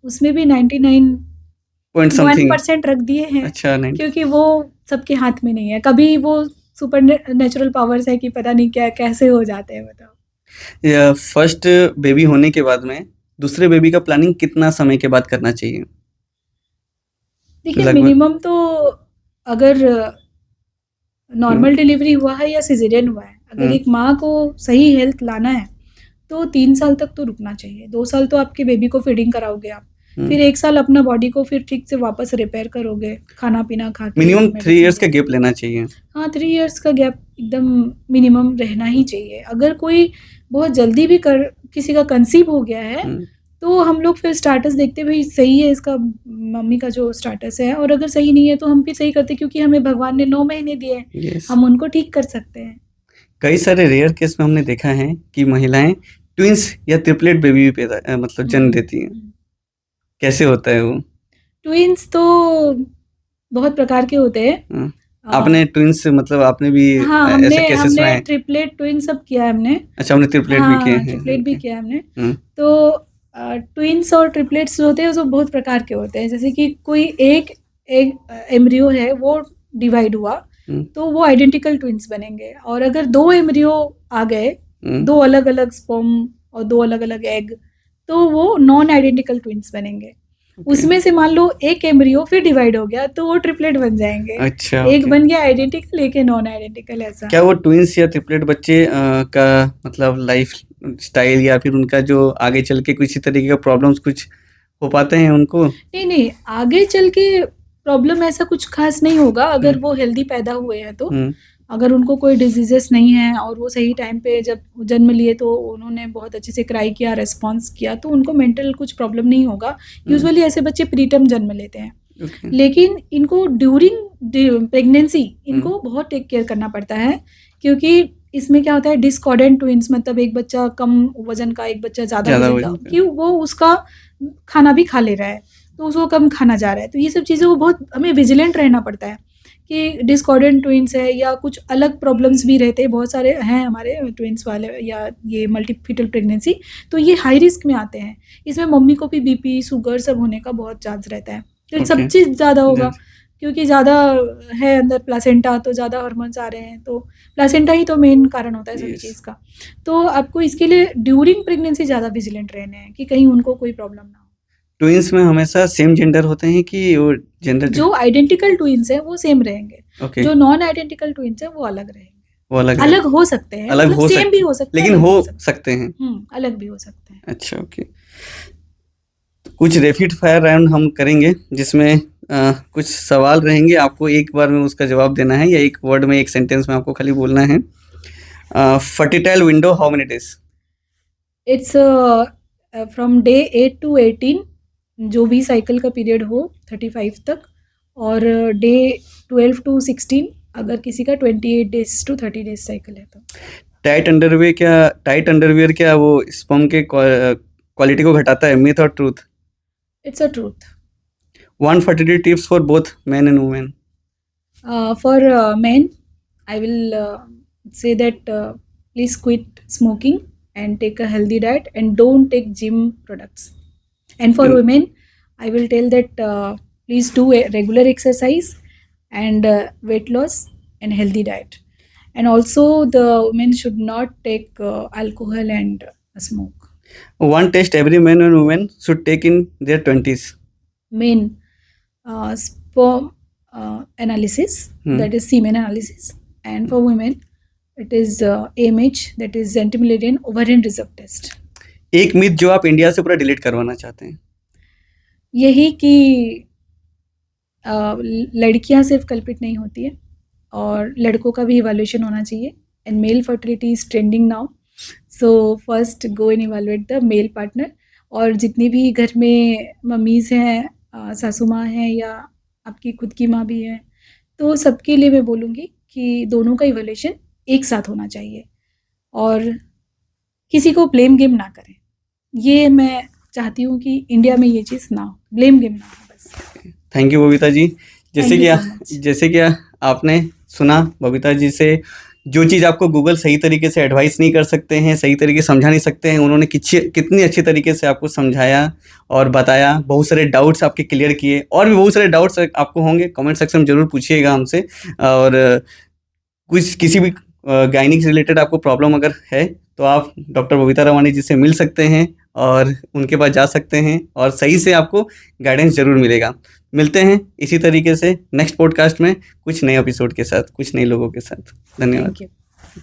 उसमें भी 99.1% रख दिए हैं। अच्छा, क्योंकि वो सबके हाथ में नहीं है। कभी वो सुपर नेचुरल पावर्स है कि पता नहीं क्या कैसे हो जाते हैं, बताओ। फर्स्ट बेबी होने के बाद में दूसरे बेबी का प्लानिंग कितना समय के बाद करना चाहिए? देखिए मिनिमम तो अगर नॉर्मल डिलीवरी हुआ है या सिजेरियन हुआ है, अगर एक माँ को सही हेल्थ लाना है तो 3 साल तक तो रुकना चाहिए। 2 साल तो आपके बेबी को फीडिंग कराओगे आप, फिर 1 साल अपना बॉडी को फिर ठीक से वापस रिपेयर करोगे, खाना पीना खा के। मिनिमम 3 इयर्स का गैप लेना चाहिए। हाँ, 3 इयर्स का गैप एकदम मिनिमम रहना ही चाहिए। अगर कोई बहुत जल्दी भी किसी का कंसीव हो गया है तो हम लोग फिर स्टाटस देखते भाई सही है इसका मम्मी का जो स्टाटस है, और अगर सही नहीं है तो हम भी सही करते, क्योंकि हमें भगवान ने 9 महीने दिए हैं, हम उनको ठीक कर सकते हैं। कई सारे रेयर केस में हमने देखा है कि महिलाएं ट्विंस या ट्रिपलेट बेबी भी मतलब जन्म देती हैं। कैसे होता है वो? ट्विंस तो बहुत प्रकार के होते हैं। आपने ट्विंस मतलब आपने भी ऐसे केसेस में? हमने ट्रिपलेट ट्विंस सब किया है हमने। अच्छा, हमने ट्रिपलेट भी किए हैं। ट्रिपलेट भी किया हमने। तो ट्विंस और ट्रिपलेट्स होते हैं वो बहुत प्रकार के होते हैं। जैसे कि कोई एक एम्ब्रियो है वो डिवाइड हुआ तो वो आइडेंटिकल ट्विंस बनेंगे, और अगर 2 एम्ब्रियो आ गए, 2 अलग अलग स्पर्म और 2 अलग अलग एग, तो वो नॉन आइडेंटिकल ट्विंस बनेंगे। उसमें से मान लो एक एम्ब्रियो फिर डिवाइड हो गया तो वो ट्रिपलेट बन जाएंगे। अच्छा, एक बन गया आइडेंटिकल, एक नॉन आइडेंटिकल। ऐसा क्या वो ट्विंस या ट्रिपलेट बच्चे का मतलब लाइफ स्टाइल या फिर उनका जो आगे चल के किसी तरीके का प्रॉब्लम्स कुछ हो पाते हैं उनको? नहीं, आगे चल के प्रॉब्लम ऐसा कुछ खास नहीं होगा अगर वो हेल्दी पैदा हुए हैं तो। अगर उनको कोई डिजीजेस नहीं है और वो सही टाइम पे जब जन्म लिए तो उन्होंने बहुत अच्छे से क्राई किया, रेस्पॉन्स किया, तो उनको मेंटल कुछ प्रॉब्लम नहीं होगा। यूजुअली ऐसे बच्चे प्रीटर्म जन्म लेते हैं। लेकिन इनको ड्यूरिंग प्रेगनेंसी इनको बहुत टेक केयर करना पड़ता है, क्योंकि इसमें क्या होता है, डिस्कॉर्डेंट ट्विंस, मतलब एक बच्चा कम वजन का, एक बच्चा ज़्यादा वजन का, कि वो उसका खाना भी खा ले रहा है तो उसको कम खाना जा रहा है। तो ये सब चीज़ें वो बहुत हमें विजिलेंट रहना पड़ता है कि डिस्कॉर्डेंट ट्विंस है या कुछ अलग प्रॉब्लम्स भी रहते हैं, बहुत सारे हैं हमारे ट्विंस वाले या ये मल्टीफिटल प्रेगनेंसी, तो ये हाई रिस्क में आते हैं। इसमें मम्मी को भी बीपी, शुगर सब होने का बहुत चांस रहता है। तो सब चीज़ ज़्यादा होगा क्योंकि ज़्यादा है अंदर प्लासेंटा, तो ज़्यादा हार्मोन्स आ रहे हैं, तो प्लासेंटा ही तो मेन कारण होता है सभी चीज़ का। तो आपको इसके लिए ड्यूरिंग प्रेगनेंसी ज़्यादा विजिलेंट रहने हैं कि कहीं उनको कोई प्रॉब्लम ना हो। ट्विंस में हमेशा सेम जेंडर होते हैं कि वो जेंडर? जो आइडेंटिकल ट्विंस हैं वो सेम रहेंगे, जो नॉन आइडेंटिकल ट्विंस हैं वो अलग रहेंगे। वो अलग हो सकते हैं, अलग हो सेम भी हो सकते हैं, लेकिन हो सकते हैं, अलग भी हो सकते हैं। अच्छा, ओके। कुछ रैपिड फायर राउंड हम करेंगे जिसमें कुछ सवाल रहेंगे, आपको एक बार में उसका जवाब देना है या एक वर्ड में, एक सेंटेंस में आपको खाली बोलना है। Fertile window how many days? It's from day 8 to 18, जो भी साइकिल का पीरियड हो 35 तक, और डे 12 to 16 अगर किसी का 28 days to 30 days साइकिल है तो। टाइट अंडरवियर क्या वो स्पर्म के क्वालिटी को घटाता है? मिथ और truth? It's a truth. One fertility tips for both men and women? For men, I will say that please quit smoking and take a healthy diet and don't take gym products. And for women, I will tell that please do a regular exercise and weight loss and healthy diet. And also the women should not take alcohol and smoke. One test every man and woman should take in their 20s? Men, sperm analysis, that is semen analysis, and for women it is AMH, that is centimillion ovarian reserve test. एक myth जो आप India से पूरा delete करवाना चाहते हैं? यही कि लड़कियां सिर्फ कल्पित नहीं होती है और लड़कों का भी इवैल्यूएशन होना चाहिए, and mail fertility is trending now, so first go and evaluate the male partner. और जितनी भी घर में मम्मीज़ हैं, सासू माँ हैं या आपकी खुद की माँ भी है, तो सबके लिए मैं बोलूँगी कि दोनों का इवैल्यूएशन एक साथ होना चाहिए और किसी को ब्लेम गेम ना करें। ये मैं चाहती हूँ कि इंडिया में ये चीज़ ना हो, ब्लेम गेम ना हो बस। Thank you Babita ji. जैसे कि आपने सुना बबीता जी से, जो चीज़ आपको गूगल सही तरीके से एडवाइस नहीं कर सकते हैं, सही तरीके से समझा नहीं सकते हैं, उन्होंने कितनी अच्छी तरीके से आपको समझाया और बताया, बहुत सारे डाउट्स आपके क्लियर किए, और भी बहुत सारे डाउट्स आपको होंगे, कमेंट सेक्शन में ज़रूर पूछिएगा हमसे। और किसी भी गायनिक से रिलेटेड आपको प्रॉब्लम अगर है तो आप डॉक्टर बबीता रवानी जी से मिल सकते हैं और उनके पास जा सकते हैं और सही से आपको गाइडेंस ज़रूर मिलेगा। मिलते हैं इसी तरीके से नेक्स्ट पॉडकास्ट में कुछ नए एपिसोड के साथ, कुछ नए लोगों के साथ। धन्यवाद।